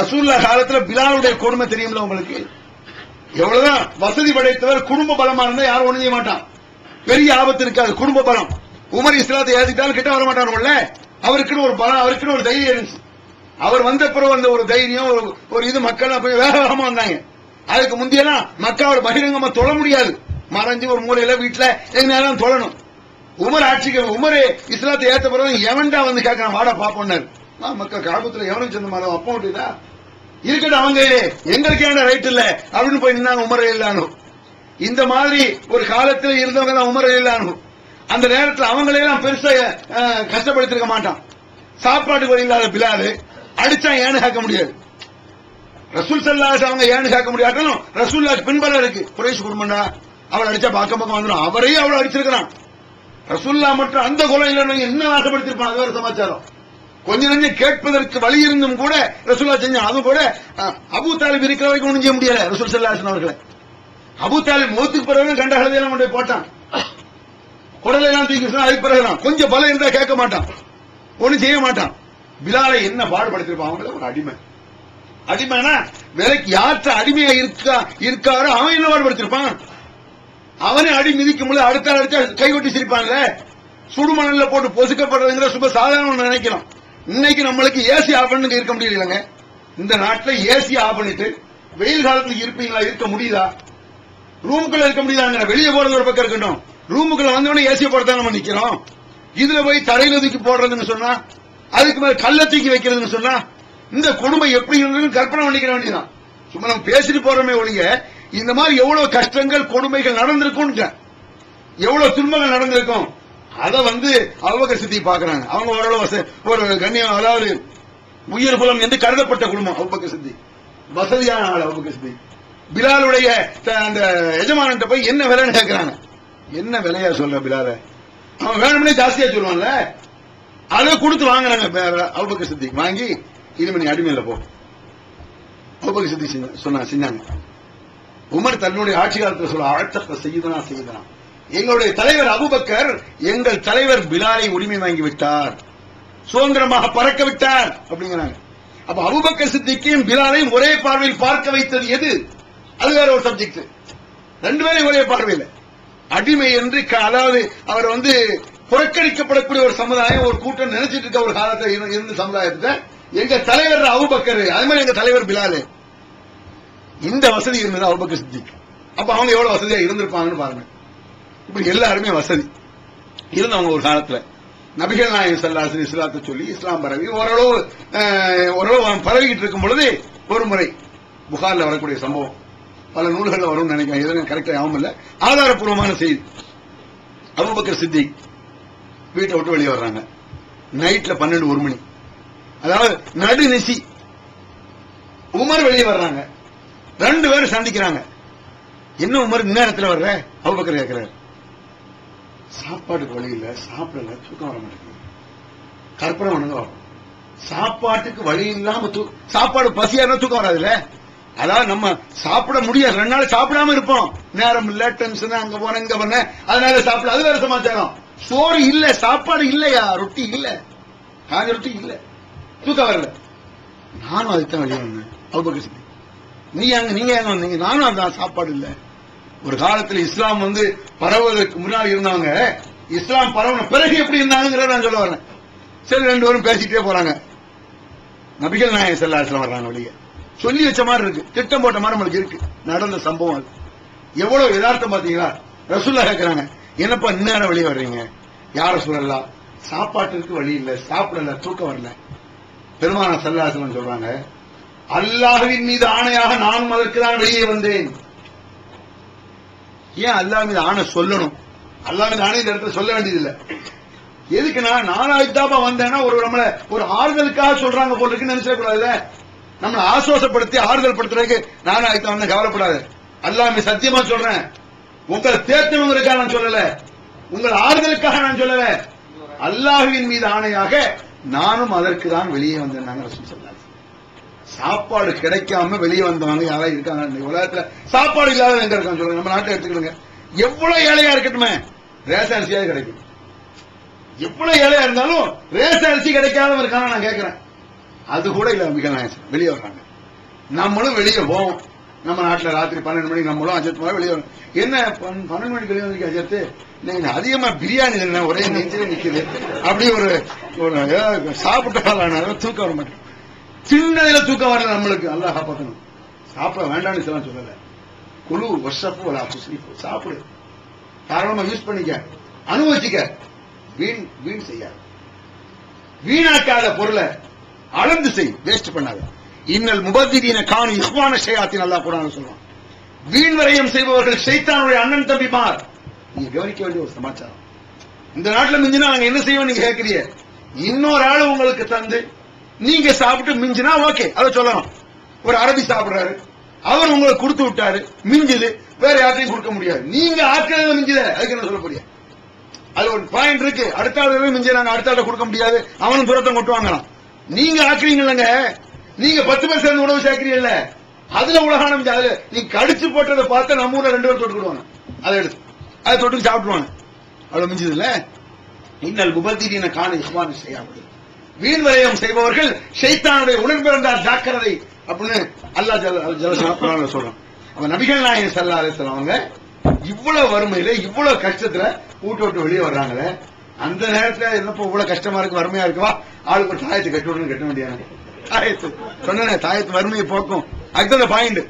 ரசூலுல்லாஹ் காலத்துல பிலாலுடைய கொடுமை தெரியும்ல உங்களுக்கு. எவ்வளவுதான் வசதி படைத்தவர், குடும்ப பலமா இருந்தா யாரும் ஒண்ணு செய்ய மாட்டான், பெரிய ஆபத்து இருக்காது. குடும்ப பலம். உமர் இஸ்லாத்தை ஏத்திட்டாலும் கிட்ட வர மாட்டாருல்ல, அவருக்குன்னு ஒரு பலம், அவருக்குன்னு ஒரு தைரியம் இருந்துச்சு. அவர் வந்த பிறகு வந்த ஒரு தைரியம், ஒரு இது மக்கள் போய் வேகமா வந்தாங்க. அதுக்கு முந்தையெல்லாம் மக்கள் பகிரங்கமா தொழ முடியாது, மறைஞ்சு ஒரு மூலையில வீட்டுல எங்க நேரம் தொழணும். உமர் ஆட்சிக்கு உமரே இஸ்லாத்தை ஏத்த பிறகு எவன்டா வந்து கேட்கறான், வாடா பாப்போன்னாரு. மக்கள் காபத்துல எவனுக்கு சொந்த மாதிரி அப்போ விட்டுதா இருக்கட்டும், அவங்க எங்களுக்கு ஏன் ரைட் இல்ல அப்படின்னு போய் நின்னாங்க உமர் ரலியல்லாஹு. இந்த மாதிரி ஒரு காலத்தில் இருந்தவங்க தான் உமர் ரலியல்லாஹு. அந்த நேரத்தில் அவங்களெல்லாம் பெருசா கஷ்டப்படுத்திருக்க மாட்டான். சாப்பாட்டுக்கு வழி இல்லாத பிலாலு அடிச்சா ஏன்னு கேட்க முடியாது. ரசூல் ஸல்லல்லாஹு அலைஹி அவங்க ஏன்னு கேட்க முடியாட்டாலும் ரசூலுல்லாஹ் பின்பலம் இருக்கு. குறைஷ் குடும்பம்டா, அவளை அடிச்சா பக்கம் பக்கம் வந்துடும். அவரையும் அவளை அடிச்சிருக்கிறான். ரசூலுல்லாஹ் மட்டும் அந்த கொலை இல்லைன்னு என்ன ஆசைப்படுத்திருப்பான், அது ஒரு சமாச்சாரம். கொஞ்ச நெஞ்சம் கேட்பதற்கு வழி இருந்தும் கூட ரசூலுல்லாஹ் செஞ்ச, அது கூட அபூ தாலிப் இருக்கிற வரைக்கும் ஒண்ணும் செய்ய முடியல ரசூல் ஸல்லல்லாஹு அலைஹி அவர்களை. அபூ தாலிப் மௌத்துக்கு பிறகு கண்ட கழுதையெல்லாம் கொண்டு போட்டான், குடலையெல்லாம் தூக்கி அதுக்கு பிறகுதான் கொஞ்சம் பலம் இருந்தா கேட்க மாட்டான், ஒண்ணும் செய்ய மாட்டான். பிலாலை என்ன பாடுபடுத்திருப்பான், அவங்கள ஒரு அடிமைனா விலைக்கு யாற்ற அடிமையா இருக்காரோ அவன் என்ன பாடுபடுத்திருப்பான். அவனே அடி மிதிக்கும் போது அடுத்த அடிச்சா கைவட்டி சிரிப்பான்ல, சுடுமணல்ல போட்டு பொசுக்கப்படுறதுங்கிற சுப சாதாரண நினைக்கலாம். இன்னைக்கு நம்மளுக்கு ஏசி ஆஃப் பண்ணி இருக்க முடியலங்க. இந்த நாட்டில் ஏசி ஆஃப் பண்ணிட்டு வெயில் காலத்துக்கு இருப்பீங்களா? இருக்க முடியுதா? ரூமுக்குள்ள இருக்க முடியுதாங்க. வெளியே போறது ஒரு பக்கம் இருக்கட்டும், ரூமுக்குள்ள வந்தவொடனே ஏசியை போடத்தான் நம்ம நிக்கிறோம். இதுல போய் தரையில தூக்கி போடுறதுன்னு சொன்னா, அதுக்கு மேல கல்ல தூக்கி வைக்கிறதுன்னு சொன்னா, இந்த கொடுமை எப்படி இருந்ததுன்னு கற்பனை பண்ணிக்கிற வேண்டியதான். சும்மா நம்ம பேசிட்டு போறோமே ஒழிய இந்த மாதிரி எவ்வளவு கஷ்டங்கள் கொடுமைகள் நடந்திருக்கும், எவ்வளவு துன்பங்கள் நடந்திருக்கும். அதை அபூபக்கர் சித்திக் பாக்குறாங்க. அவங்க ஓரளவு ஒரு கண்ணியம், அதாவது உயர் குலம் என்று கருதப்பட்ட குடும்பம் அபூபக்கர் சித்திக், வசதியான ஆள் அபூபக்கர் சித்திக். பிலாலுடைய அந்த எஜமானன் போய் என்ன விலைன்னு கேட்கிறாங்க. என்ன விலையா சொல்ற பிலால, அவன் வேணும்னே ஜாஸ்தியா சொல்லுவான்ல, அதை கொடுத்து வாங்குறாங்க அபூபக்கர் சித்திக். வாங்கி இனிமே நீ அடிமையில போ. அபூபக்கர் சித்திக் செஞ்சாங்க. உமர் தன்னுடைய ஆட்சி காலத்தில் சொல்ல, அழத்தக்க செய்தனா, எங்களுடைய தலைவர் அபூபக்கர் எங்கள் தலைவர் பிலாலை உரிமை வாங்கி விட்டார், சுதந்திரமாக பறக்க விட்டார் அப்படிங்கிறாங்க. அப்ப அபூபக்கர் சித்திக்கையும் பிலாலையும் ஒரே பார்வையில் பார்க்க வைத்தது எது? அது வேற ஒரு சப்ஜெக்ட். ரெண்டு பேரும் ஒரே பார்வையில் அடிமை என்று, அதாவது அவர் புறக்கணிக்கப்படக்கூடிய ஒரு சமுதாயம், ஒரு கூட்டம் நினைச்சிட்டு இருக்க ஒரு காலத்தில் இருந்த சமுதாயத்தை எங்க தலைவர் அபூபக்கர், அது மாதிரி எங்க தலைவர் பிலாலு, இந்த வசதி இருந்தது அபூபக்கர் சித்திக். அப்ப அவங்க எவ்வளவு வசதியா இருந்திருப்பாங்கன்னு பாருங்க. இப்படி எல்லாருமே வசதி. இருந்தவங்க ஒரு காலத்துல. நபிகள் நாயகம் ஸல்லல்லாஹு அலைஹி வஸல்லம் இஸ்லாத்தை சொல்லி இஸ்லாம் பரவி ஓரளவு பரவிக்கிட்டு இருக்கும் பொழுது ஒரு முறை புகார்ல வரக்கூடிய சம்பவம், பல நூல்கள்ல வரும்னு நினைக்கிறேன், எதுவும் கரெக்டா யாவும் இல்ல, ஆதாரப்பூர்வமான செய்தி. அபூபக்கர் சித்திக் வீட்டை விட்டு வெளியே வர்றாங்க. நைட்ல 12-1 மணி, அதாவது நடுநிசி. உமர் வெளியே வர்றாங்க. 2 பேரும் சந்திக்கிறாங்க. என்ன உமர் நேரத்தில் வர்ற? அபூபக்கர் கேட்கிறாரு. சாப்பாட்டுக்கு வழி இல்ல, சாப்பிடல, தூக்கம் வர மாட்டேங்குது. கற்பனை பண்ணுங்க, சாப்பாட்டுக்கு வழி இல்லாம சாப்பாடு பசியா இருந்தா தூக்கம் வராதுல்ல. அதாவது நம்ம சாப்பிட முடியாது, 2 நாள் சாப்பிடாம இருப்போம், நேரம் இல்ல, டென்ஷன், அங்க போன இங்க பண்ண, அதனால சாப்பிட, அது வேற சமாச்சாரம். சோறு இல்ல, சாப்பாடு இல்லையா, ரொட்டி இல்ல, காஞ்ச ரொட்டி இல்ல, தூக்கம் வரல. நானும் அதுதான் வெளியே வந்தேன். அபூபக்கர் சித்திக், நீங்க எங்க வந்தீங்க? நானும் அதான், சாப்பாடு இல்ல. ஒரு காலத்துல இஸ்லாம் பரவுவதற்கு முன்னாடி இருந்தவங்க, இஸ்லாம் பரவன பிறகு எப்படி இருந்தாங்கிறத நான் சொல்ல வரேன். சரி, 2 பேரும் பேசிட்டே போறாங்க. நபிகள் நாயகம் ஸல்லல்லாஹு அலைஹி வஸல்லம் வர்றாங்க வெளியே. சொல்லி வச்ச மாதிரி இருக்கு, திட்டம் போட்ட மாதிரி நம்மளுக்கு இருக்கு. நடந்த சம்பவம் அது எவ்வளவு யதார்த்தம் பாத்தீங்களா? ரசூலுல்லாஹ் கேட்கிறாங்க, என்னப்பா இந்நேரம் வெளியே வர்றீங்க? யார சொல்லலாம், சாப்பாட்டுக்கு வழி இல்ல, சாப்பிடல, தூக்கம் வரல. பெருமானார் ஸல்லல்லாஹு அலைஹி வஸல்லம் சொல்றாங்க, அல்லாஹ்வின் மீது ஆணையாக நான் அதற்கு தான் வெளியே வந்தேன். ஏன் அல்லாஹ் மீது ஆணை சொல்லணும்? அல்லாஹ் மீது ஆணை இந்த இடத்துல சொல்ல வேண்டியதில்லை. எதுக்குன்னா, நானாய்த்தாப்பா வந்தேன்னா நம்மள ஒரு ஆறுதலுக்காக சொல்றாங்க போல இருக்குன்னு நினைச்சக்கூடாதுல்ல. நம்மளை ஆசுவாசப்படுத்தி ஆறுதல் படுத்துறதுக்கு நானாய்த்தா வந்து கவலைப்படாது. அல்லாஹ் மீது சத்தியமா சொல்றேன், உங்களை தேர்த்தவங்களுக்காக நான் சொல்லல, உங்கள் ஆறுதலுக்காக நான் சொல்லல, அல்லாஹ்வின் மீது ஆணையாக நானும் அதற்கு தான் வெளியே வந்தேன். ரசூல் ஸல்லல்லாஹு அலைஹி வஸல்லம் சாப்பாடு கிடைக்காம வெளியே வந்தவங்க யாராவது இருக்காங்க இந்த உலகத்துல? சாப்பாடு இல்லாத எங்க இருக்கான்னு சொல்லுங்க. நம்ம நாட்டை எடுத்துக்கிடுங்க, எவ்வளவு ஏழையா இருக்கட்டுமே, ரேஷன் அரிசியாவது கிடைக்கும். எவ்வளவு ஏழையா இருந்தாலும் ரேஷன் அரிசி கிடைக்காதவங்க இருக்காங்க. நான் கேட்கிறேன், அது கூட இல்ல. நபிகள் நாயகம் வெளியே வர்றாங்க. நம்மளும் வெளியே போவோம். நம்ம நாட்டுல ராத்திரி 12 மணிக்கு நம்மளும் அஜத் மாதிரி வெளியே வரும். என்ன 12 மணிக்கு வெளியே வந்து அஜத்து, நீங்க அதிகமா பிரியாணி ஒரே நெஞ்சிலே நிக்குது, அப்படி ஒரு சாப்பிட்டாலும் தூக்கம் வர மாட்டேன். சின்னதுல தூக்கம் வரல நம்மளுக்கு. அல்லாஹ் காப்பாத்தணும். சாப்பிட வேண்டாம்னு சொல்லல. குழு வர்ஷப்பு ஒரு அப்புஸ்லிப்பு, சாப்பிடு, தாராளமா யூஸ் பண்ணிக்க, அனுபவிச்சுக்க, வீண் செய்யாது. வீணாக்காத பொருளை அளந்து செய், வேஸ்ட் பண்ணாத. இன்னல் முபத்திரீன கானு இஹ்வான ஷயாத்தின், அல்லாஹ் குர்ஆன்ல சொல்றான். வீண் வரையம் செய்பவர்கள் ஷைத்தானுடைய அண்ணன் தம்பிமார். நீங்க கவனிக்க வேண்டிய ஒரு சமாச்சாரம். இந்த நாட்டுல மிஞ்சினா நாங்க என்ன செய்வோம் நீங்க கேட்கிறீங்க. இன்னொரு ஆளு உங்களுக்கு தந்து நீங்க சாப்பிட்டு மிஞ்சினா ஓகே, அதை சொல்லணும். ஒரு அரபி சாப்பிடுறாரு, அவர் உங்களுக்கு கொடுத்து விட்டாரு, மிஞ்சுது, வேற யார்ட்டையும் கொடுக்க முடியாது. நீங்க ஆட்கள் மிஞ்சுத, அதுக்கு என்ன சொல்ல முடியாது? அது ஒரு பாயிண்ட் இருக்கு. அடுத்த ஆளு மிஞ்சி நாங்க அடுத்த ஆளை கொடுக்க முடியாது, அவனும் துரத்தம் கொட்டு வாங்கலாம். நீங்க ஆக்குறீங்கல்லங்க, நீங்க 10 பேர் சேர்ந்து உணவு சேர்க்கிறீங்கல்ல, அதுல உலகான மிஞ்சி. அதுல நீங்க கடிச்சு போட்டதை பார்த்து நம்ம ஊர்ல 2 பேர் தொட்டுக்கிடுவாங்க, அதை எடுத்து அதை தொட்டு சாப்பிடுவாங்க. அவ்வளவு மிஞ்சது இல்ல. இன்னல் முபத்திரீன கான இஹ்வான ஷயாத்தின், வீண் வரையம் செய்பவர்கள் ஷைத்தானுடைய உடன்பிறந்தார், ஜாக்கிரதை அப்படின்னு அல்லாஹ் ஜல்ல சொல்றான். அப்ப நபிகள் நாயகம் ஸல்லல்லாஹு அலைஹி வஸல்லம் அவங்க இவ்வளவு வறுமையில இவ்வளவு கஷ்டத்துல வீட்டு விட்டு வெளியே வர்றாங்களே, அந்த நேரத்துல என்னப்போ இவ்வளவு கஷ்டமா இருக்கு, வறுமையா இருக்குவா, ஆளுக்கு ஒரு தாயத்தை கட்டி விடணும், கட்ட வேண்டியது தாயத்து. சொன்ன தாயத்து வறுமையை போக்கும், அதுதான் பாயிண்ட்.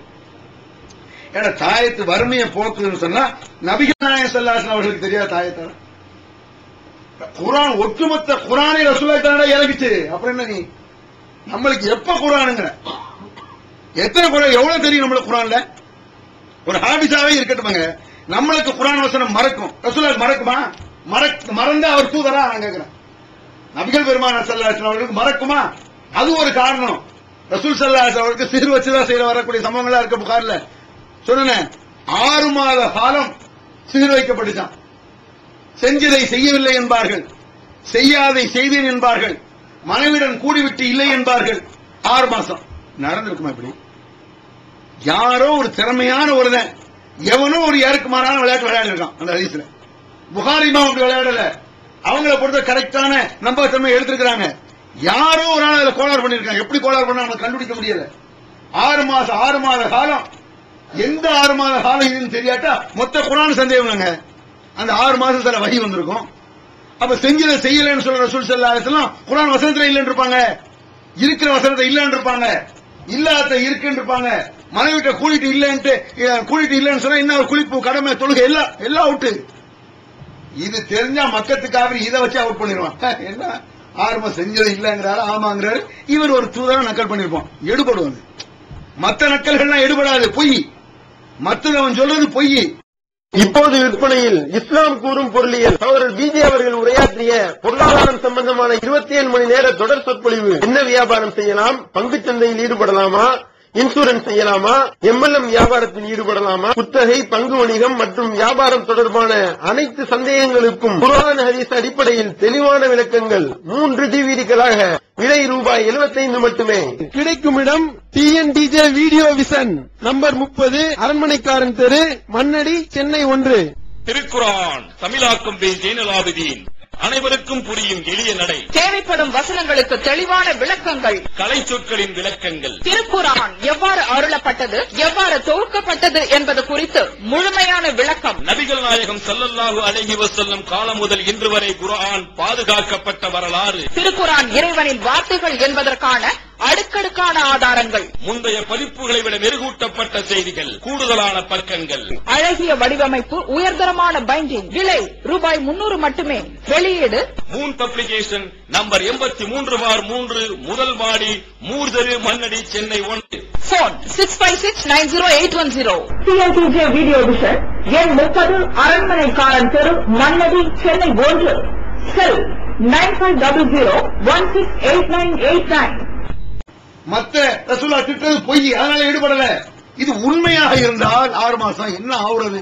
ஏன்னா தாயத்து வறுமையை போக்குதுன்னு சொன்னா நபிகள் நாயகம் ஸல்லல்லாஹு அலைஹி வஸல்லம் அவர்களுக்கு தெரியாத தாயத்தான குர்ஆன், ஒட்டுமொத்த குர்ஆனை ரசூலுல்லாஹ் தான இறங்கிச்சு. அப்புறம் என்ன நீ நம்மளுக்கு எப்ப குர்ஆனுங்க, எத்தனை குர்ஆன், எவ்வளவு தெரியும் நம்மளுக்கு குர்ஆன்ல? ஒரு ஹாபிஸாவே இருக்கட்டும்ங்க, நம்மளுக்கு குர்ஆன் வசனம் மறக்கும், ரசூலுல்லாஹ் மறக்குமா? மறந்தா அவர் தூதரா? நான் கேட்கிறேன். நபிகள் பெருமானார் ஸல்லல்லாஹு அலைஹி வஸல்லம் அவர்களுக்கு மறக்குமா? அது ஒரு காரணம். ரசூல் ஸல்லல்லாஹு அலைஹி வஸல்லம் அவர்களுக்கு சிறு வச்சுதான் செய்ய வரக்கூடிய சம்பவங்களா இருக்கு. புகார்ல சொன்னேன், 6 மாத காலம் சிறு வைக்கப்பட்டுச்சான். செஞ்சதை செய்யவில்லை என்பார்கள், செய்யாதை செய்தேன் என்பார்கள், மனைவிடன் கூடிவிட்டு இல்லை என்பார்கள். 6 மாசம் நடந்திருக்குமா? இப்படி யாரோ ஒரு திறமையான ஒருவன் எவனோ ஒரு ஏற்குமாறான விளையாட்டு விளையாடிருக்கான். அந்த ஹதீஸ்ல புகாரி இமாம் அப்படி விளையாடல, அவங்களை பொறுத்த கரெக்டான நம்பகத்தன்மை எடுத்திருக்கிறாங்க. யாரோ ஒரு நாள் அதுல கோளாறு பண்ணிருக்காங்க. எப்படி கோளாறு பண்ண நம்ம கண்டுபிடிக்க முடியல. 6 மாத காலம், எந்த 6 மாத காலம் இதுன்னு தெரியாட்டா மொத்த குர்ஆன் சந்தேகங்க. அந்த 6 மாசத்துல வஹி வந்திருக்கும். அப்ப செஞ்சதை செய்யலன்னு சொல்ற ரசூல் ஸல்லல்லாஹு அலைஹி வஸல்லம் குர்ஆன் வசனத்துல இல்லன்னு இருப்பாங்க, இருக்கிற வசனத்தை இல்லன்னு இருப்பாங்க, இல்லாத இருக்குன்னு இருப்பாங்க. மனைவிட்ட கூட்டிட்டு இல்லன்னு சொன்னா இன்னும் குளிப்பு, கடமை, தொழுகை எல்லாம் அவுட்டு. இது தெரிஞ்சா மக்கத்துக்காக இதை வச்சு அவுட் பண்ணிடுவான். என்ன ஆர்வ செஞ்சது இல்லங்கிறாரு, ஆமாங்கிறாரு. இவர் ஒரு தூதரா நக்கல் பண்ணிருப்பான், எடுபடுவது. மற்ற நக்கல்கள்லாம் எடுபடாது, பொய். மற்றவன் சொல்றது பொய். இப்போது விற்பனையில் இஸ்லாம் கூறும் பொருளியல் சகோதரர் பிஜே அவர்கள் உரையாற்றிய பொருளாதாரம் சம்பந்தமான 27 மணி நேர தொடர் சொற்பொழிவு. என்ன வியாபாரம் செய்யலாம், பங்குச் சந்தையில் ஈடுபடலாமா, இன்சூரன்ஸ் செய்யலாமா, MLM வியாபாரத்தில் ஈடுபடலாமா, குத்தகை, பங்கு வணிகம் மற்றும் வியாபாரம் தொடர்பான அனைத்து சந்தேகங்களுக்கும் குர்ஆன் ஹதீஸ் அடிப்படையில் தெளிவான விளக்கங்கள் 3 டிவிடிகளாக விலை ரூபாய் 75 மட்டுமே. கிடைக்கும் இடம் TNTJ வீடியோ விஷன், நம்பர் 30, அரண்மனைக்காரன் தெரு, மண்ணடி, சென்னை 1. திருக்குர்ஆன் தமிழாக்கம் பி ஜெய்னுலாபிதீன். அனைவருக்கும் புரியும் எளிய நடை. தேவைப்படும் வசனங்களுக்கு தெளிவான விளக்கங்கள். கலை சொற்களின் விளக்கங்கள். திருக்குர்ஆன் எவ்வாறு அருளப்பட்டது, எவ்வாறு தொகுக்கப்பட்டது என்பது குறித்து முழுமையான விளக்கம். நபிகள் நாயகம் ஸல்லல்லாஹு அலைஹி வஸல்லம் காலம் முதல் இன்று வரை குர்ஆன் பாதுகாக்கப்பட்ட வரலாறு. திருக்குர்ஆன் இறைவனின் வார்த்தைகள் என்பதற்கான அடுக்கடுக்கான ஆதாரங்கள். முந்தைய பதிப்புகளை விட மெருகூட்டப்பட்ட செய்திகள், கூடுதலான பக்கங்கள், அழகிய வடிவமைப்பு, உயர்தரமான பைண்டிங். விலை ரூபாய் 300 மட்டுமே. வெளியீடு மூன் பப்ளிகேஷன், நம்பர் 83/3, முதல் மாடி, மூர்தரு, Mannady, Chennai 1. Phone 65690810. TNTJ video vision, எண் 30, அரண்மனைக்காரன் தெரு, மண்ணடி, சென்னை 1. செல் 9500168989. மத்த ரசூலா திட்டது பொய், அதனால ஈடுபடல. இது உண்மையாக இருந்தால் 6 மாசம் என்ன ஆகுறது,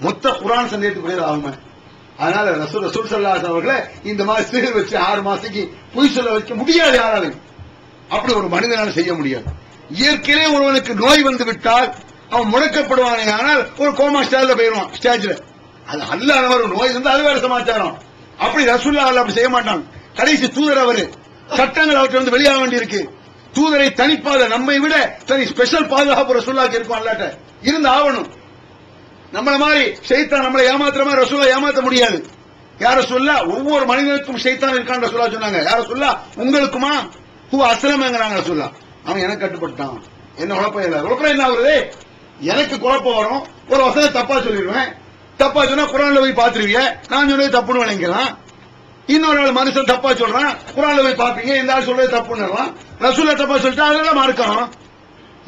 மொத்த குர்ஆன் சந்தேகத்துக்குரியது ஆகுமே. அதனால ரசூல் ஸல்லல்லாஹு அலைஹி அவர்களை இந்த மாதிரி சீர் வச்சு 6 மாசத்துக்கு பொய் சொல்ல வைக்க முடியாது யாராலையும். அப்படி ஒரு மனிதனால செய்ய முடியாது. இயற்கையிலே ஒருவனுக்கு நோய் வந்து விட்டால் அவன் முடக்கப்படுவானே, ஆனால் ஒரு கோமா ஸ்டேஜ்ல போயிடுவான், ஸ்டேஜ்ல. அது அல்லாத ஒரு நோய் இருந்தா அது வேற சமாச்சாரம். அப்படி ரசூலுல்லாஹ் அப்படி செய்ய மாட்டாங்க. கடைசி தூதர் அவரு, சட்டங்கள் அவற்றை வந்து வெளியாக வேண்டியிருக்கு. தூதரை தனிப்பாத நம்மை விட தனி ஸ்பெஷல் பாதுகாப்பு ரசூலுல்லாஹ்க்கு இருக்கும், அல்லாட்ட இருந்து ஆவணும். நம்மள மாதிரி ஷைத்தான் நம்மளை ஏமாத்துற மாதிரி ரசூலுல்லாஹ் ஏமாத்த முடியாது. யார சொல்லா ஒவ்வொரு மனிதனுக்கும் ஷைத்தான் இருக்கான்னு ரசூலுல்லாஹ் சொன்னாங்க. யார சொல்லா உங்களுக்குமா ஹூ அஸ்லம்ங்கறாங்க ரசூலுல்லாஹ். அவன் எனக்கு கட்டுப்பட்டான், என்ன குழப்பம் இல்ல. குழப்பம் என்ன ஆகுது, எனக்கு குழப்பம் வரும். ஒரு வசனம் தப்பா சொல்லிடுவேன், தப்பா சொன்னா குர்ஆன்ல போய் பாத்துருவீங்க, நான் சொன்னது தப்புன்னு நினைக்கலாம். இன்னொரு நாள் மனுஷன் தப்பா சொல்றான், குர்ஆன்ல போய் பாப்பீங்க, இந்த ஆள் சொல்றது தப்புன்னு. ரசூலுல்லாஹ் தப்பா சொல்லிட்டா அதெல்லாம் மறுக்கணும்.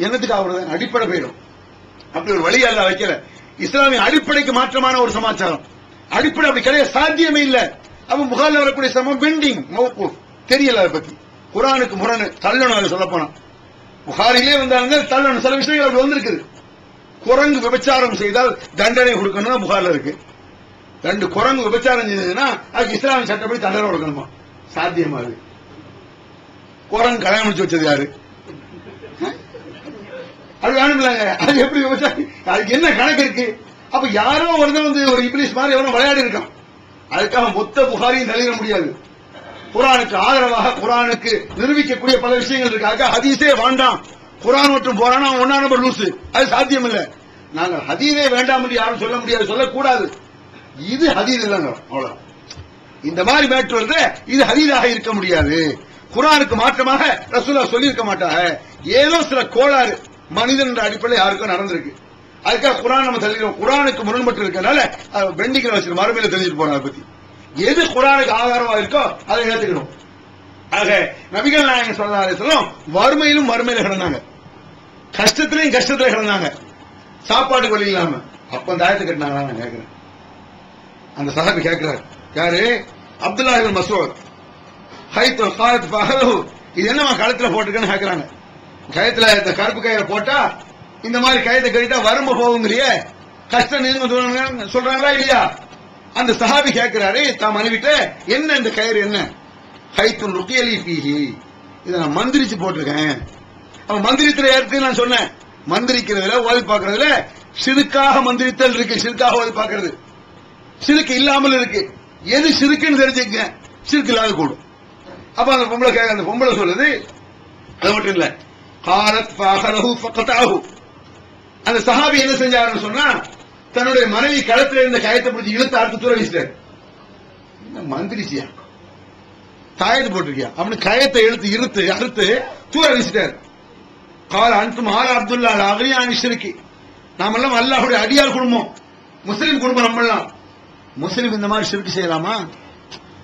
என்னத்துக்கு ஆகுறது, அடிப்படை போயிடும். அப்படி ஒரு வழி அல்ல வைக்கல. இஸ்லாமிய அடிப்படைக்கு மாற்றமான ஒரு சமாச்சாரம். அடிப்படை அப்படி கிடையாது, சாத்தியமே இல்ல. அப்ப புகார்ல வரக்கூடிய சமம் பெண்டிங் மௌகூஃப் தெரியல. அதை பத்தி குர்ஆனுக்கு முரணு தள்ளணும். அதை சொல்ல போனா புகாரிலே வந்தாங்க தள்ளணும். சில விஷயங்கள் அப்படி வந்திருக்குது. குரங்கு விபச்சாரம் செய்தால் தண்டனை கொடுக்கணும் புகார்ல இருக்கு. 2 குரங்கு விபச்சாரம் செஞ்சதுன்னா அதுக்கு இஸ்லாமிய சட்டப்படி தண்டனை கொடுக்கணுமா? சாத்தியமா? அது குரங்கு கல்யாணம் முடிச்சு வச்சது யாரு? அது வேணும்லாங்க. அது எப்படி விபச்சாரம், அதுக்கு என்ன கணக்கு இருக்கு? அப்ப யாரோ ஒருத்தன் வந்து ஒரு இப்லீஸ் மாதிரி எவனோ விளையாடி இருக்கான். அதுக்காக மொத்த புகாரையும் தள்ளிட முடியாது. குர்ஆனுக்கு ஆதரவாக குர்ஆனுக்கு நிரூபிக்கக்கூடிய பல விஷயங்கள் இருக்காங்க. ஹதீஸே வேண்டாம், குர்ஆன் மட்டும் போறானா அவன் 1 நம்பர் லூசு. அது சாத்தியம் இல்ல. நாங்க ஹதீஸே வேண்டாம் என்று யாரும் சொல்ல முடியாது, சொல்லக்கூடாது. இது ஹதீஸ் இல்லைங்க, அவ்வளவு. இந்த மாதிரி மேட்ரு வருது, இது ஹதீஸாக இருக்க முடியாது. குர்ஆனுக்கு மாற்றமாக ரசூலுல்லாஹ் சொல்லியிருக்க மாட்டாங்க. ஏதோ சில கோளாறு மனிதன் என்ற அடிப்படையில் யாருக்கும் நடந்திருக்கு. அதுக்காக குர்ஆன் நம்ம தள்ளிடுவோம். குர்ஆனுக்கு முரண்பட்டு இருக்கனால பெண்டிங்கில் வச்சு மறுமையில தெரிஞ்சுட்டு போறோம். அதை பத்தி எது குர்ஆனுக்கு ஆதாரமா இருக்கோ அதை ஏற்றுக்கணும். ஆக நபிகள் நாயகம் ஸல்லல்லாஹு அலைஹி வஸல்லம் வறுமையிலும் வறுமையில கிடந்தாங்க, கஷ்டத்திலையும் கஷ்டத்துல கிடந்தாங்க, சாப்பாட்டுக்கு வழி இல்லாம. அப்ப அந்த ஆயத்தை கட்டினாங்களா நான் கேட்கிறேன். அந்த சஹாபி கேட்கிறார், யாரு? அப்துல்லாஹ் இப்னு மஸ்ஊத். ஹைத்து ஃபாத் ஃபஹலஹு, இது என்னமா கழுத்துல போட்டுருக்கன்னு கேட்கறாங்க. கயத்துல இந்த கருப்பு கயிறை போட்டா இந்த மாதிரி கயத்தை கட்டிட்டா வறுமை போகுங்கறியே, கஷ்டம் நீங்க சொல்றாங்களா இல்லையா? அந்த சஹாபி கேட்கிறாரு தான் மனைவிட்ட, என்ன இந்த கயிறு என்ன? ஹைத்துன் ருக்கியலி ஃபீஹி, இதை நான் மந்திரிச்சு போட்டிருக்கேன். அவன் மந்திரித்துல ஏற்கனவே நான் சொன்னேன், மந்திரிக்கிறதுல ஓதி பார்க்கறதுல சிறுக்காக மந்திரித்தல் இருக்கு, சிறுக்காக ஓதி பார்க்கறது, சிறுக்கு இல்லாமல் இருக்கு. எது சிறுக்குன்னு தெரிஞ்சுக்க, சிறுக்கு இல்லாத கூடும். அப்ப அந்த பொம்பளை சொல்லுது, அது மட்டும் இல்ல, காலத் ஃபஅஹலஹு ஃபகதஹு. அந்த சஹாபி என்ன செஞ்சாருன்னு சொன்னா, தன்னுடைய மனைவி கழுத்துல இருந்த கயத்தை பிடிச்சி இழுத்து அறுத்து தூர வீசிட்டாரு. மந்திரிச்சியா, தாயத்து போட்டிருக்கியா? அவனுக்கு கயத்தை இழுத்து அறுத்து தூர வீசிட்டாரு. கால அன்தும் ஆல அப்துல்லா அகலியானி ஷிர்கி, நாமெல்லாம் அல்லாஹ்வுடைய அடியார் குடும்பம், முஸ்லிம் குடும்பம். நம்மெல்லாம் முஸ்லிம் இந்த மாதிரி ஷிர்க் செய்யலாமா?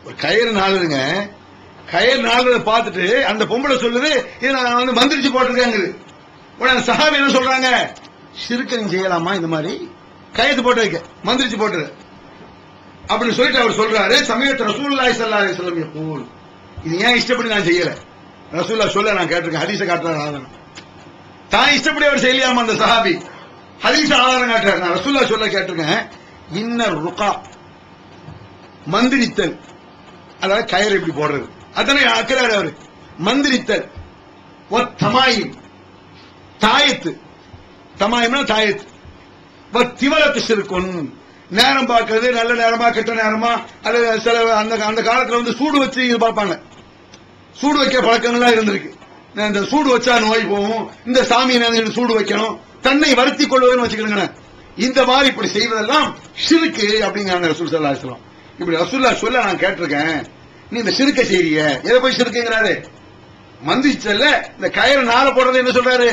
ஒரு கயிறு நாளுங்க, கயிறு நாளுறத பார்த்துட்டு அந்த பொம்பளை சொல்லுது, இது நான் வந்து மந்திரிச்சு போட்டிருக்கேங்குது. உடனே சஹாபி என்ன சொல்றாங்க, ஷிர்க் நீங்க செய்யலாமா இந்த மாதிரி கயிறு போட்டு வைக்க, மந்திரிச்சு போட்டுரு அப்படின்னு சொல்லிட்டு அவர் சொல்றாரு. சமயத்து ரசூலுல்லாஹி ஸல்லல்லாஹு அலைஹி வஸல்லம் யகூல், இது ஏன் இஷ்டப்படி நான் செய்யல, ரசூலுல்லாஹ் சொல்ல நான் கேட்டிருக்கேன், ஹதீஸ காட்டுறாரு ஆதாரம். தான் இஷ்டப்படி அவர் செய்யலாமா அந்த சஹாபி, ஹதீஸ ஆதாரம் காட்டுறாரு. நான் ரசூலுல்லாஹ் சொல்ல கேட்டிருக்கேன், இன்னர் ருகா மந்திரித்தல், அதாவது கயிறு இப்படி போடுறது, அதனை ஆக்கிறாரு அவரு. மந்திரித்தல், தமாயிம் தாயத்து, தமாயிம்னா தாயத்து, திவலத்து சிறுக்கொன் நேரம் பார்க்கறது, நல்ல நேரமா கெட்ட நேரமா, அல்லது சில அந்த காலத்துல வந்து சூடு வச்சு இது பார்ப்பாங்க, சூடு வைக்க பழக்கங்கள்லாம் இருந்திருக்கு. இந்த சூடு வச்சா நோய் போகும், இந்த சாமியை சூடு வைக்கணும், தன்னை வருத்தி கொள்வதுன்னு வச்சுக்கிறேங்க. இந்த மாதிரி இப்படி செய்வதெல்லாம் ஷிர்க்கு அப்படிங்கிறாங்க ரசூல் ஸல்லல்லாஹு அலைஹி வஸல்லம். இப்படி ரசூலுல்லாஹ் சொல்ல நான் கேட்டிருக்கேன், நீ இந்த ஷிர்க்கை செய்றீங்க, எதை போய் ஷிர்க்குங்கிறாரு? மந்திரிச்சல்ல இந்த கயிறு நாள போடுறது என்ன சொல்றாரு,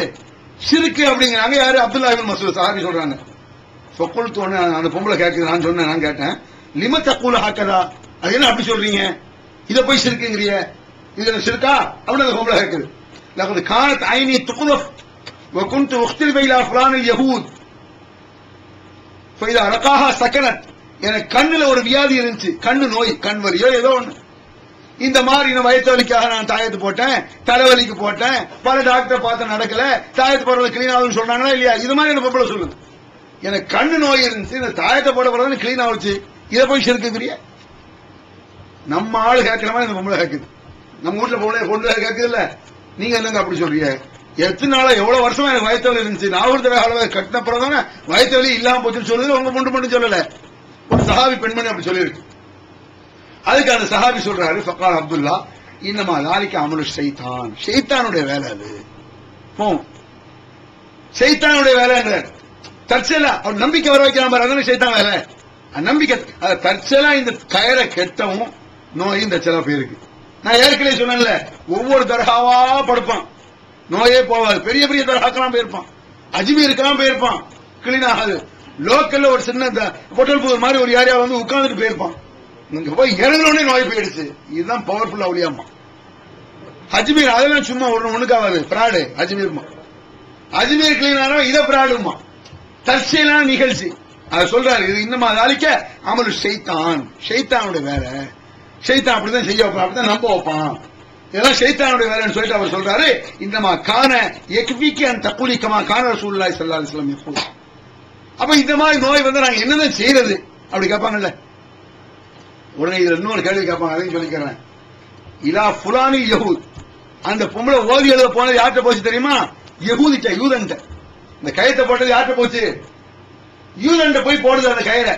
ஷிர்க்கு அப்படிங்கிறாங்க. யாரு? அப்துல்லாஹ் இப்னு மஸ்ஊத் சஹாபி சொல்றாங்க. ஃபகுல்து, அந்த பொம்பளை கேட்குது, நான் சொன்னேன், நான் கேட்டேன், லிம தக்கூல ஹக்கதா, அது என்ன அப்படி சொல்றீங்க, இதை போய் ஷிர்க்குங்கறிய, இதுல ஷிர்கா அப்படின்னு அந்த பொம்பளை கேட்குது. லகத் கானத் ஐனி துக்லஃப் வ குன்து உக்தில் பைலா ஃபுலானில் யஹூத் ஃபைதா ரகாஹா சகனத், எனக்கு கண்ணுல ஒரு வியாதி இருந்துச்சு, கண்ணு நோய், கண் வலியோ ஏதோ ஒண்ணு. இந்த மாதிரி வயிற்று வலிக்காக நான் தாயத்து போட்டேன், தலைவலிக்கு போட்டேன், பல டாக்டர் பார்த்து நடக்கல, தாயத்து போடுறது கிளீன் ஆகுதுன்னு சொன்னாங்களா இல்லையா? இது மாதிரி என்ன பொம்பளை சொல்லுது, எனக்கு கண்ணு நோய் இருந்துச்சு, இந்த தாயத்தை போட போறது கிளீன் ஆகுச்சு, இதை போய் ஷிர்க்குங்கறிய. நம்ம ஆளு கேட்கிற மாதிரி இந்த பொம்பளை கேட்குது, நம்ம வீட்டுல பொம்பளை கேட்குது இல்ல, நீங்க என்னங்க அப்படி சொல்றீங்க? எத்தனை நாளா எவ்வளவு வருஷமா எனக்கு வயிற்று வலி இருந்துச்சு, நாகூர் கட்டின பிறகு தானே வயிற்று வலி இல்லாம போச்சுன்னு சொல்லுது, உங்க பொண்ணு மட்டும் சொல்லல, ஒரு சஹாபி பெண்மணி அப்படி சொல்லியிருக்கு. அதுக்கு அந்த சஹாபி சொல்றாரு, ஃபகால் அப்துல்லா இன்னமா லாலிக்க அமலு ஷைத்தான், ஷைத்தானுடைய வேலை அது, ஷைத்தானுடைய வேலை. தற்செயலா அவர் நம்பிக்கை வர வைக்கலாம் பாரு, அதான ஷைத்தான் வேலை. நம்பிக்கை தற்செயலா இந்த கயிறை கெட்டவும் நோயும் தற்செயலா போயிருக்கு. நான் ஏற்கனவே சொன்னேன்ல, ஒவ்வொரு தர்காவா படுப்பான், நோயே போவாது. பெரிய பெரிய தர்காக்கெல்லாம் போயிருப்பான், அஜ்மீருக்கெல்லாம் போயிருப்பான், கிளீன் ஆகாது. லோக்கல்ல ஒரு சின்ன பொட்டல்புதூர் மாதிரி ஒரு ஏரியா வந்து உட்கார்ந்துட்டு போயிருப்பான், இங்க போய் இறங்கினோடனே நோய் போயிடுச்சு. இதுதான் பவர்ஃபுல் அவுலியாமா. அஜ்மீர் அதெல்லாம் சும்மா ஒண்ணுக்காவது பிராடு. அஜ்மீர் கிளீன் ஆனா இதை பிராடுமா, தற்செயலான நிகழ்ச்சி. அதை சொல்றாரு, இது இன்னமா அதாலிக்க அமலு ஷைத்தான், ஷைத்தானுடைய வேலை. ஷைத்தான் அப்படிதான் செய்ய வைப்பான், அப்படிதான் நம்ப வைப்பான், இதெல்லாம் ஷைத்தானுடைய வேலைன்னு சொல்லிட்டு அவர் சொல்றாரு. இன்னமா கான யக்ஃபிக அன் தகுலி கமா கான ரசூலுல்லாஹி ஸல்லல்லாஹு அலைஹி வஸல்லம் யகூல். அப்ப இந்த மாதிரி நோய் வந்து நாங்க என்னதான் செய்யறது அப்படி கேட்பாங்கல்ல. உடனே இதுல இன்னொரு கேள்வி கேட்பாங்க, அதையும் சொல்லிக்கிறேன். இலா ஃபுலானி யஹூத், அந்த பொம்பளை ஓதி எழுத போனது யார்கிட்ட போச்சு தெரியுமா? யஹூதிட்ட, யூதன்ட்ட. இந்த கயிறை போட்டது யார்கிட்ட போச்சு? யூதன்ட்ட போய் போடுது அந்த கயிறை.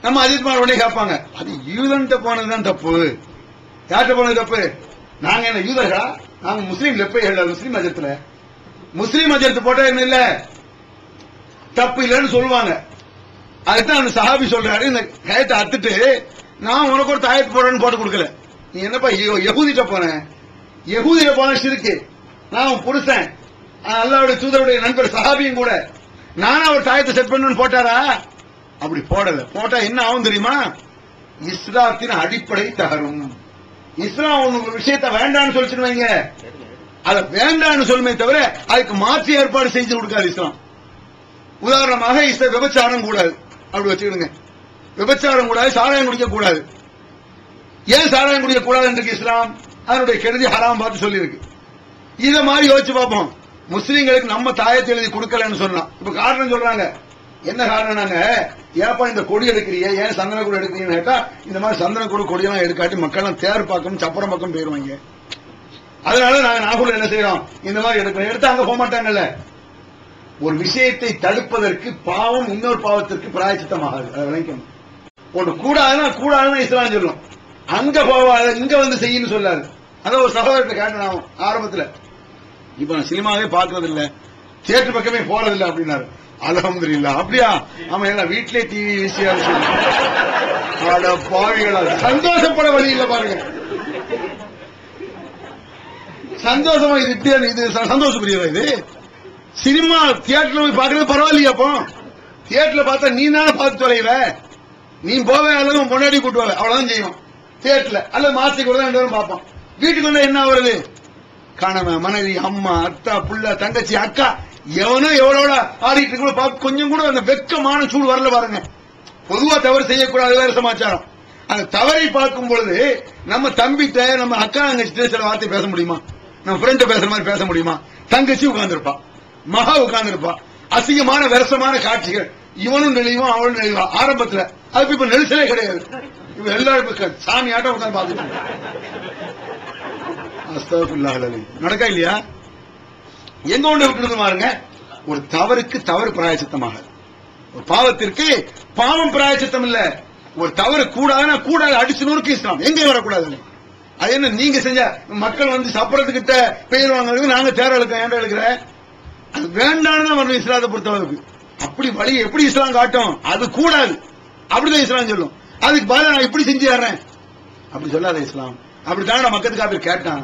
நம்ம அஜித்குமார் உடனே கேட்பாங்க, அது யூதன்ட்ட போனதுதான் தப்பு. யார்கிட்ட போனது தப்பு? நாங்க என்ன யூதர்களா? நாங்க முஸ்லீம் எப்ப முஸ்லீம் அஜத்துல, முஸ்லீம் அஜத்து போட்டா என்ன இல்ல தப்பு இல்லைன்னு சொல்லுவாங்க. அதுதான் அந்த சஹாபி சொல்றாரு, இந்த கயத்தை அத்துட்டு நான் உனக்கு ஒரு தாயத்து போறேன்னு போட்டு கொடுக்கல, நீ என்னப்பா யஹூதிட்ட போனேன், யஹூதிட்ட போன ஷிர்க்கு, நான் புருஷன் அல்லாஹ்வுடைய தூதருடைய நண்பர் சஹாபியும் கூட, நானும் அவர் தாயத்தை செட் பண்ணணும்னு போட்டாரா? அப்படி போடல. போட்டா என்ன ஆகும் தெரியுமா? இஸ்லாத்தின் அடிப்படை தகரும். இஸ்லாம் ஒரு விஷயத்த வேண்டான்னு சொல்லிச்சுருவாங்க, அதை வேண்டான்னு சொல்லுமே தவிர அதுக்கு மாற்று ஏற்பாடு செஞ்சு கொடுக்காது இஸ்லாம். உதாரணமாக விபச்சாரம் கூடாது அப்படி வச்சுக்கிடுங்க, விபச்சாரம் கூடாது, சாராயம் குடிக்க கூடாது. ஏன் சாராயம் குடிக்க கூடாது என்று இஸ்லாம் அதனுடைய கெடுதி ஹராம் பார்த்து சொல்லி இருக்கு. இத மாதிரி யோசிச்சு பார்ப்போம். முஸ்லீம்களுக்கு நம்ம தாயத்தை எழுதி கொடுக்கலன்னு சொல்லலாம். இப்ப காரணம் சொல்றாங்க, என்ன காரணம்? ஏப்பா இந்த கொடி எடுக்கிறீங்க, ஏன் சந்தன கொடி எடுக்கிறீங்கன்னு கேட்டா, இந்த மாதிரி சந்தன கொடி கொடியெல்லாம் எடுக்காட்டி மக்கள் தேர் பக்கம் சப்பரம் பக்கம் போயிருவாங்க, அதனால நாங்க நாகூர்ல என்ன செய்யறோம், இந்த மாதிரி எடுக்கிறோம். எடுத்து அங்க போக மாட்டாங்கல்ல. ஒரு விஷயத்தை தடுப்பதற்கு பாவம் இன்னொரு பாவத்திற்கு பிராயச்சித்தமாகாது, அதை விளக்கணும். ஒன்று கூடாதுன்னா இஸ்லாம் சொல்லும், அங்க போவாத இங்க வந்து செய்யன்னு சொல்லாது. அதான் ஒரு சகோதரத்தை காட்டணும் ஆரம்பத்தில். இப்ப நான் சினிமாவே பார்க்கறது இல்ல, தியேட்டர் பக்கமே போறதில்லை அப்படின்னாரு. அல்ஹம்துலில்லாஹ். அப்படியா? ஆமா, எல்லாம் வீட்டிலே டிவி வீசியா பாவிகளா, சந்தோஷப்பட வழி இல்ல பாருங்க. சந்தோஷமா இது இப்படியா? இது சந்தோஷம் புரியுதா? இது சினிமா தியேட்டர்ல போய் பாக்குறது பரவாயில்லையா? அப்போ தியேட்டர்ல பார்த்தா நீ தானே பார்த்து தொலைவ, நீ போவே அல்லது முன்னாடி கூட்டுவாங்க, அவ்வளவுதான் செய்வோம். தியேட்டர்ல அல்லது மாசத்துக்கு ஒரு 2 பேரும் பார்ப்போம். வீட்டுக்கு வந்து என்ன வருது? கணவன், மனைவி, அம்மா, அத்தா, புள்ள, தங்கச்சி, அக்கா, எவனோ எவ்வளோ ஆடிட்டு இருக்க கொஞ்சம் கூட அந்த வெக்கமான சூடு வரல பாருங்க. பொதுவா தவறு செய்யக்கூடாது, வேற சமாச்சாரம். அந்த தவறை பார்க்கும் பொழுது நம்ம தம்பிட்ட, நம்ம அக்கா தங்கச்சிட்ட சில வார்த்தை பேச முடியுமா? நம்ம ஃப்ரெண்ட் பேசுற மாதிரி பேச முடியுமா? தங்கச்சி உட்கார்ந்துருப்பா, மகா உட்கார்ந்துருப்பா, அசிங்கமான வெரசமான காட்சிகள், இவனும் நெளிவான் அவனும் நெளிவான் ஆரம்பத்துல. அதுக்கு இப்ப நெரிசலே கிடையாது. இப்ப எல்லாரும் சாமி ஆட்டம் உட்கார்ந்து பார்த்துட்டு நடக்கா இல்லையா? எங்க ஒண்ணு விட்டு பாருங்க. ஒரு தவறுக்கு தவறு பிராயச்சித்தமாக, ஒரு பாவத்திற்கு பாவம் பிராயச்சித்தம் இல்ல. ஒரு தவறு கூடாதுன்னா கூடாது, அடிச்சு நூறுக்கு இஸ்லாம் எங்க வரக்கூடாது. அது என்ன நீங்க செஞ்ச மக்கள் வந்து சப்பரத்துக்கிட்ட பெயர் வாங்குறதுக்கு நாங்க தேர ஏண்ட எடுக்கிற, அது வேண்டாம்னு வரணும் இஸ்லாத்தை பொறுத்தளவுக்கு. அப்படி வழி எப்படி இஸ்லாம் காட்டும்? அது கூடாது, அப்படிதான் இஸ்லாம் சொல்லும். அதுக்கு பதிலா நான் இப்படி செஞ்சு தர்றேன் அப்படி சொல்லாத இஸ்லாம். அப்படித்தான மக்களுக்கு அப்படி கேட்டான்.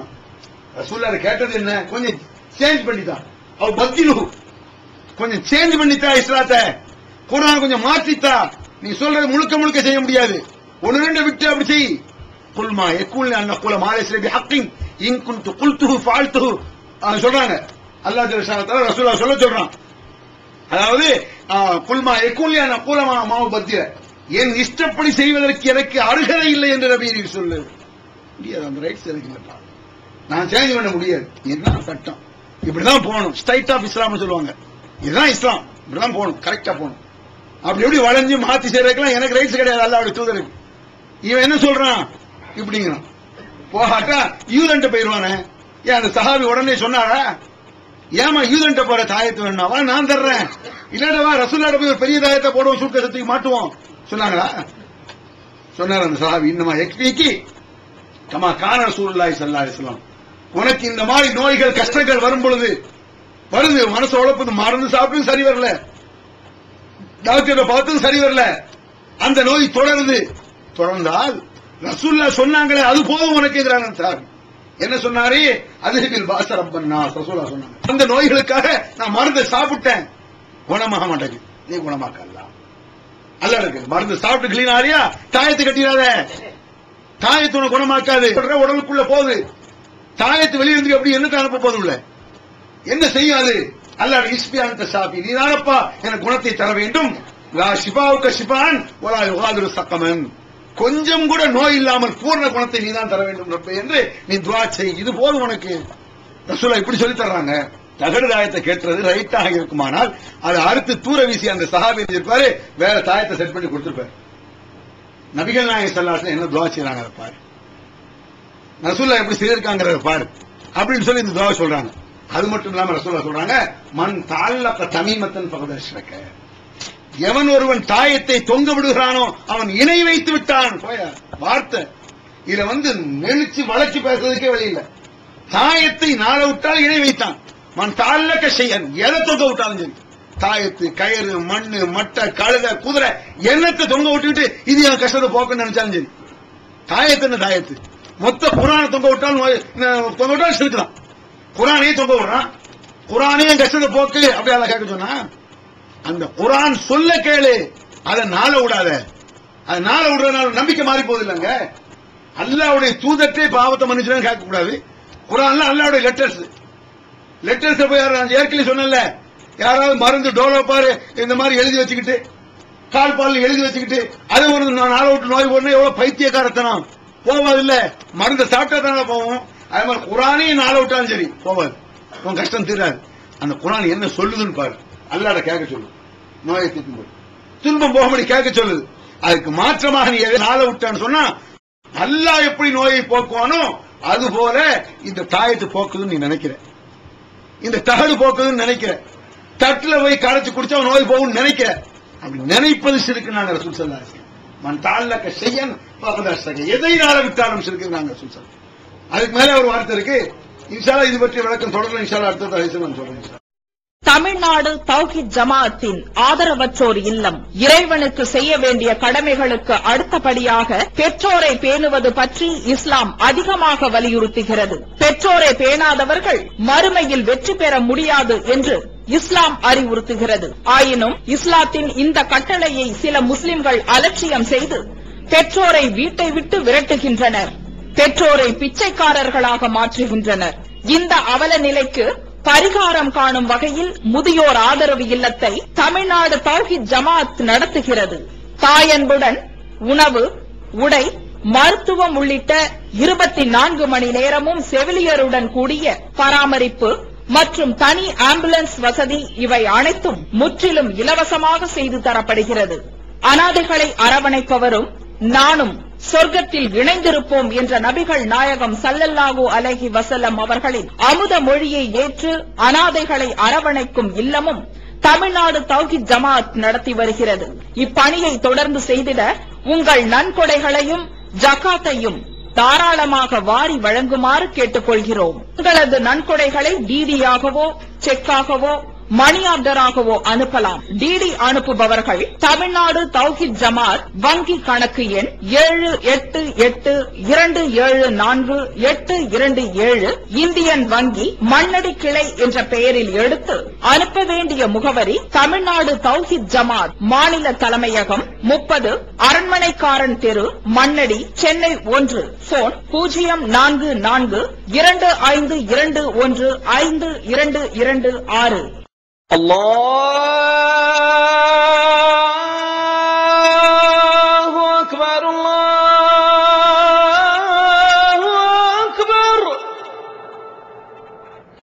ரசூலுல்லாஹ் கேட்டது என்ன? கொஞ்சம் சேஞ்ச் பண்ணிட்டான். அவ பக்திலு கொஞ்சம் சேஞ்ச் பண்ணிட்டா, இஸ்லாத்தை குர்ஆன் கொஞ்சம் மாற்றித்தா. நீ சொல்றது முழுக்க முழுக்க செய்ய முடியாது, 1-2 விட்டு அப்படி செய். குல்மா யகுல் அன் நகுல மா லைஸ பிஹக்கின் இன் குன்து குல்துஹு ஃபஅல்துஹு சொல்றாங்க. அல்லாஹ் ஜல்ல தஆலா ரசூலுல்லாஹ் சொல்றான். அதாவது குல்மா யகுல் அன் நகுல மா பத்திர, என் இஷ்டப்படி செய்வதற்கு எனக்கு அருகதை இல்லை என்று நபி சொல்லு. முடியாது, அந்த ரைட்ஸ் எனக்கு இல்லப்பா, நான் சேஞ்ச் பண்ண முடியாது. இதுதான் சட்டம், இப்படிதான் போகணும். ஸ்டைட் ஆஃப் இஸ்லாம் சொல்லுவாங்க. இதுதான் இஸ்லாம், இப்படிதான் போகணும், கரெக்டா போகணும். அப்படி எப்படி வளைஞ்சு மாத்தி செய்யறதுக்கெல்லாம் எனக்கு ரைட்ஸ் கிடையாது. அல்லாஹ்வுடைய தூதருக்கு இவன் என்ன சொல்றான்? இப்படிங்கிறான். போகாட்டா யூதன்ட்ட போயிருவானே. ஏன் அந்த சஹாபி உடனே சொன்னாரா? ஏமா யூதன்ட்ட போற தாயத்து வேணாவா? நான் தர்றேன். இல்லடவா ரசூலுல்லாஹ் போய் ஒரு பெரிய தாயத்தை போடுவோம், சூட்கேஸை மாட்டுவோம் சொன்னாங்களா? சொன்னார் அந்த சஹாபி, இன்னமா யக்ஃபீகி கமா கான ரசூலுல்லாஹி ஸல்லல்லாஹு அலைஹி வஸல்லம். உனக்கு இந்த மாதிரி நோய்கள் கஷ்டங்கள் வரும் பொழுது வருது, மனசு உழப்புது, மருந்து சாப்பிட்டு சரி வரல, டாக்டரை பார்த்து சரி வரல, அந்த நோய் தொடர்ந்தால் ரசூலுல்லாஹ் சொன்னாங்களே அது போதும் உனக்குங்கிறாங்க சார். என்ன சொன்னாரு? அதுஹிபில் பாஸ ரப்பன்னா, ரசூலுல்லாஹ் சொன்னாங்க. அந்த நோய்களுக்காக நான் மருந்து சாப்பிட்டேன், குணமாக மாட்டேங்குது, நீ குணமாக்க அல்லாஹ் இருக்கு. மருந்து சாப்பிட்டு கிளீன் ஆறியா? தாயத்து கட்டிடாத, தாயத்து உனக்கு குணமாக்காது. உடலுக்குள்ள போகுது, தாயத்து வெளியிருந்து எப்படி என்ன அனுப்ப போதும் இல்ல, என்ன செய்யாது? அல்லாஹ் இஸ்பியான் தஷாபி, நீ தானப்பா எனக்கு குணத்தை தர வேண்டும். லா ஷிஃபாவுக ஷிஃபான் வலா யுகாதிரு ஸக்கமன், கொஞ்சம் கூட நோய் இல்லாமல் பூர்ண குணத்தை நீ தான் தர வேண்டும் ரப்பே என்று நீ துஆ செய். இது போதும் உனக்கு. ரசூலுல்லாஹ் இப்படி சொல்லி தர்றாங்க. தகடு தாயத்தை கேட்டது ரைட்டாக இருக்குமானால் அதை அறுத்து தூர வீசி அந்த சஹாபி இருப்பாரு, வேற தாயத்தை செட் பண்ணி கொடுத்திருப்பாரு. நபிகள் நாயகம் ஸல்லல்லாஹு அலைஹி வஸல்லம் என்ன துஆ செய்றாங்க பாரு, ரசூலுல்லாஹ் எப்படி செய்திருக்காங்கறத பாரு அப்படின்னு சொல்லி இந்த துஆ சொல்றாங்க. அது மட்டும் இல்லாம ரசூலுல்லாஹ் சொல்றாங்க, மன் தஅல்லக தமீமத்தன் ஃபகத் அஷ்ரக, எவன் ஒருவன் தாயத்தை தொங்க விடுகிறானோ அவன் இணை வைத்து விட்டான். வார்த்தை இத நெளிச்சு வளைச்சு பேசுறதுக்கே வழி இல்ல. தாயத்தை நாள விட்டால் இணை வைத்தான். மன் தஅல்லக ஷைஅன், எதை தொங்க விட்டாலும் சரி, தாயத்து, கயிறு, மண்ணு, மட்டை, கழுதை, குதிரை, என்னத்தை தொங்க விட்டுட்டு இது என் கஷ்டத்தை போக்குன்னு நினைச்சாலும் சரி. தாயத்து என்ன தாயத்து? மொத்த குர்ஆனை தொங்க விட்டாலும் சிறுக்குதான். குர்ஆனையே தொங்க விடுறான், குர்ஆனையே கஷ்டத்தை போக்கு அப்படி அதை கேட்க சொன்னா, அந்த குர்ஆன் சொல்ல கேளு, அதை நாள விடாத. அது நாள விடுறதுனால நம்பிக்கை மாறி போகுது இல்லங்க. அல்லாஹ்வுடைய தூதரே பாவத்தை மன்னிச்சுன்னு கேட்க கூடாது. குர்ஆன்ல அல்லாஹ்வுடைய லெட்டர்ஸ் போய் ஏற்கனவே சொன்னல, யாராவது மருந்து டோலோப்பாரு இந்த மாதிரி எழுதி வச்சுக்கிட்டு, கால் பால் எழுதி வச்சுக்கிட்டு அதை ஒரு நாளை விட்டு நோய் போடணும், எவ்வளவு பைத்தியக்காரத்தனம். போவாது இல்ல, மருந்து சாப்பிட்டா தானே போவோம். அதே மாதிரி குர்ஆனையும் நாளை விட்டாலும் சரி போவாது, உன் கஷ்டம் தீராது. அந்த குர்ஆன் என்ன சொல்லுதுன்னு பாரு, அல்லாஹ்ட கேட்க சொல்லு, நோயை தீர்க்கும் போது துன்பம் போகும்படி கேட்க சொல்லுது. அதுக்கு மாற்றமாக நீ எதை நாளை விட்டான்னு சொன்னா அல்லாஹ் எப்படி நோயை போக்குவானோ அது போல இந்த தாயத்து போக்குதுன்னு நீ நினைக்கிற, இந்த தகடு போக்குதுன்னு நினைக்கிற, தட்டுல போய் கரைச்சு குடிச்சா நோய் போகும் நினைக்கிற. அப்படி நினைப்பது சிறுக்கு. நாங்க ரசூல் ஸல்லல்லாஹு அலைஹி வஸல்லம் மன் தஅல்லக ஷைஅன் ஃபகத் அஷ்ரக, எதை நாள விட்டாலும் சிறுக்கு. நாங்க ரசூல் ஸல்லல்லாஹு அலைஹி வஸல்லம். அதுக்கு மேல ஒரு வார்த்தை இருக்கு, இன்ஷா அல்லாஹ் இது பற்றி விளக்கம் தொடர்ந்து இன்ஷா அல்லாஹ் அடுத்த தலைப்பில் நான் சொல்றேன். தமிழ்நாடு தௌஹீத் ஜமாஅத்தின் ஆதரவற்றோர் இல்லம் இறைவனுக்கு செய்ய வேண்டிய கடமைகளுக்கு அடுத்தபடியாக பெற்றோரை பேணுவது பற்றி இஸ்லாம் அதிகமாக வலியுறுத்துகிறது. பெற்றோரை பேணாதவர்கள் மறுமையில் வெற்றி பெற முடியாது என்று இஸ்லாம் அறிவுறுத்துகிறது. ஆயினும் இஸ்லாத்தின் இந்த கட்டளையை சில முஸ்லிம்கள் அலட்சியம் செய்து பெற்றோரை வீட்டை விட்டு விரட்டுகின்றனர், பெற்றோரை பிச்சைக்காரர்களாக மாற்றுகின்றனர். இந்த அவல நிலைக்கு பரிகாரம் காணும் வகையில் முதியோர் ஆதரவு இல்லத்தை தமிழ்நாடு தௌஹீத் ஜமாஅத் நடத்துகிறது. தாயன்புடன் உணவு, உடை, மருத்துவம் உள்ளிட்ட 24 மணி நேரமும் செவிலியருடன் கூடிய பராமரிப்பு மற்றும் தனி ஆம்புலன்ஸ் வசதி இவை அனைத்தும் முற்றிலும் இலவசமாக செய்து தரப்படுகிறது. அனாதைகளை அரவணைப்பவரும் நானும் சொர்க்கத்தில் இணைந்திருப்போம் என்ற நபிகள் நாயகம் ஸல்லல்லாஹு அலைஹி வஸல்லம் அவர்களின் அமுத மொழியை ஏற்று அனாதைகளை அரவணைக்கும் இல்லமும் தமிழ்நாடு தௌஹீத் ஜமாஅத் நடத்தி வருகிறது. இப்பணியை தொடர்ந்து செய்திட உங்கள் நன்கொடைகளையும் ஜகாத்தையும் தாராளமாக வாரி வழங்குமாறு கேட்டுக்கொள்கிறோம். உங்களது நன்கொடைகளை டிடியாகவோ செக்காகவோ மணி ஆர்டராகவோ அனுப்பலாம். டிடி அனுப்புபவர்கள் தமிழ்நாடு தௌஹீத் ஜமாஅத் வங்கி கணக்கு எண் 7882748827 இந்தியன் வங்கி மண்ணடி கிளை என்ற பெயரில் எடுத்து அனுப்ப வேண்டிய முகவரி தமிழ்நாடு தௌஹீத் ஜமாஅத் மாநில தலைமையகம் 30 அரண்மனைக்காரன் தெரு மண்ணடி சென்னை 1 போன் 044252152226. Allah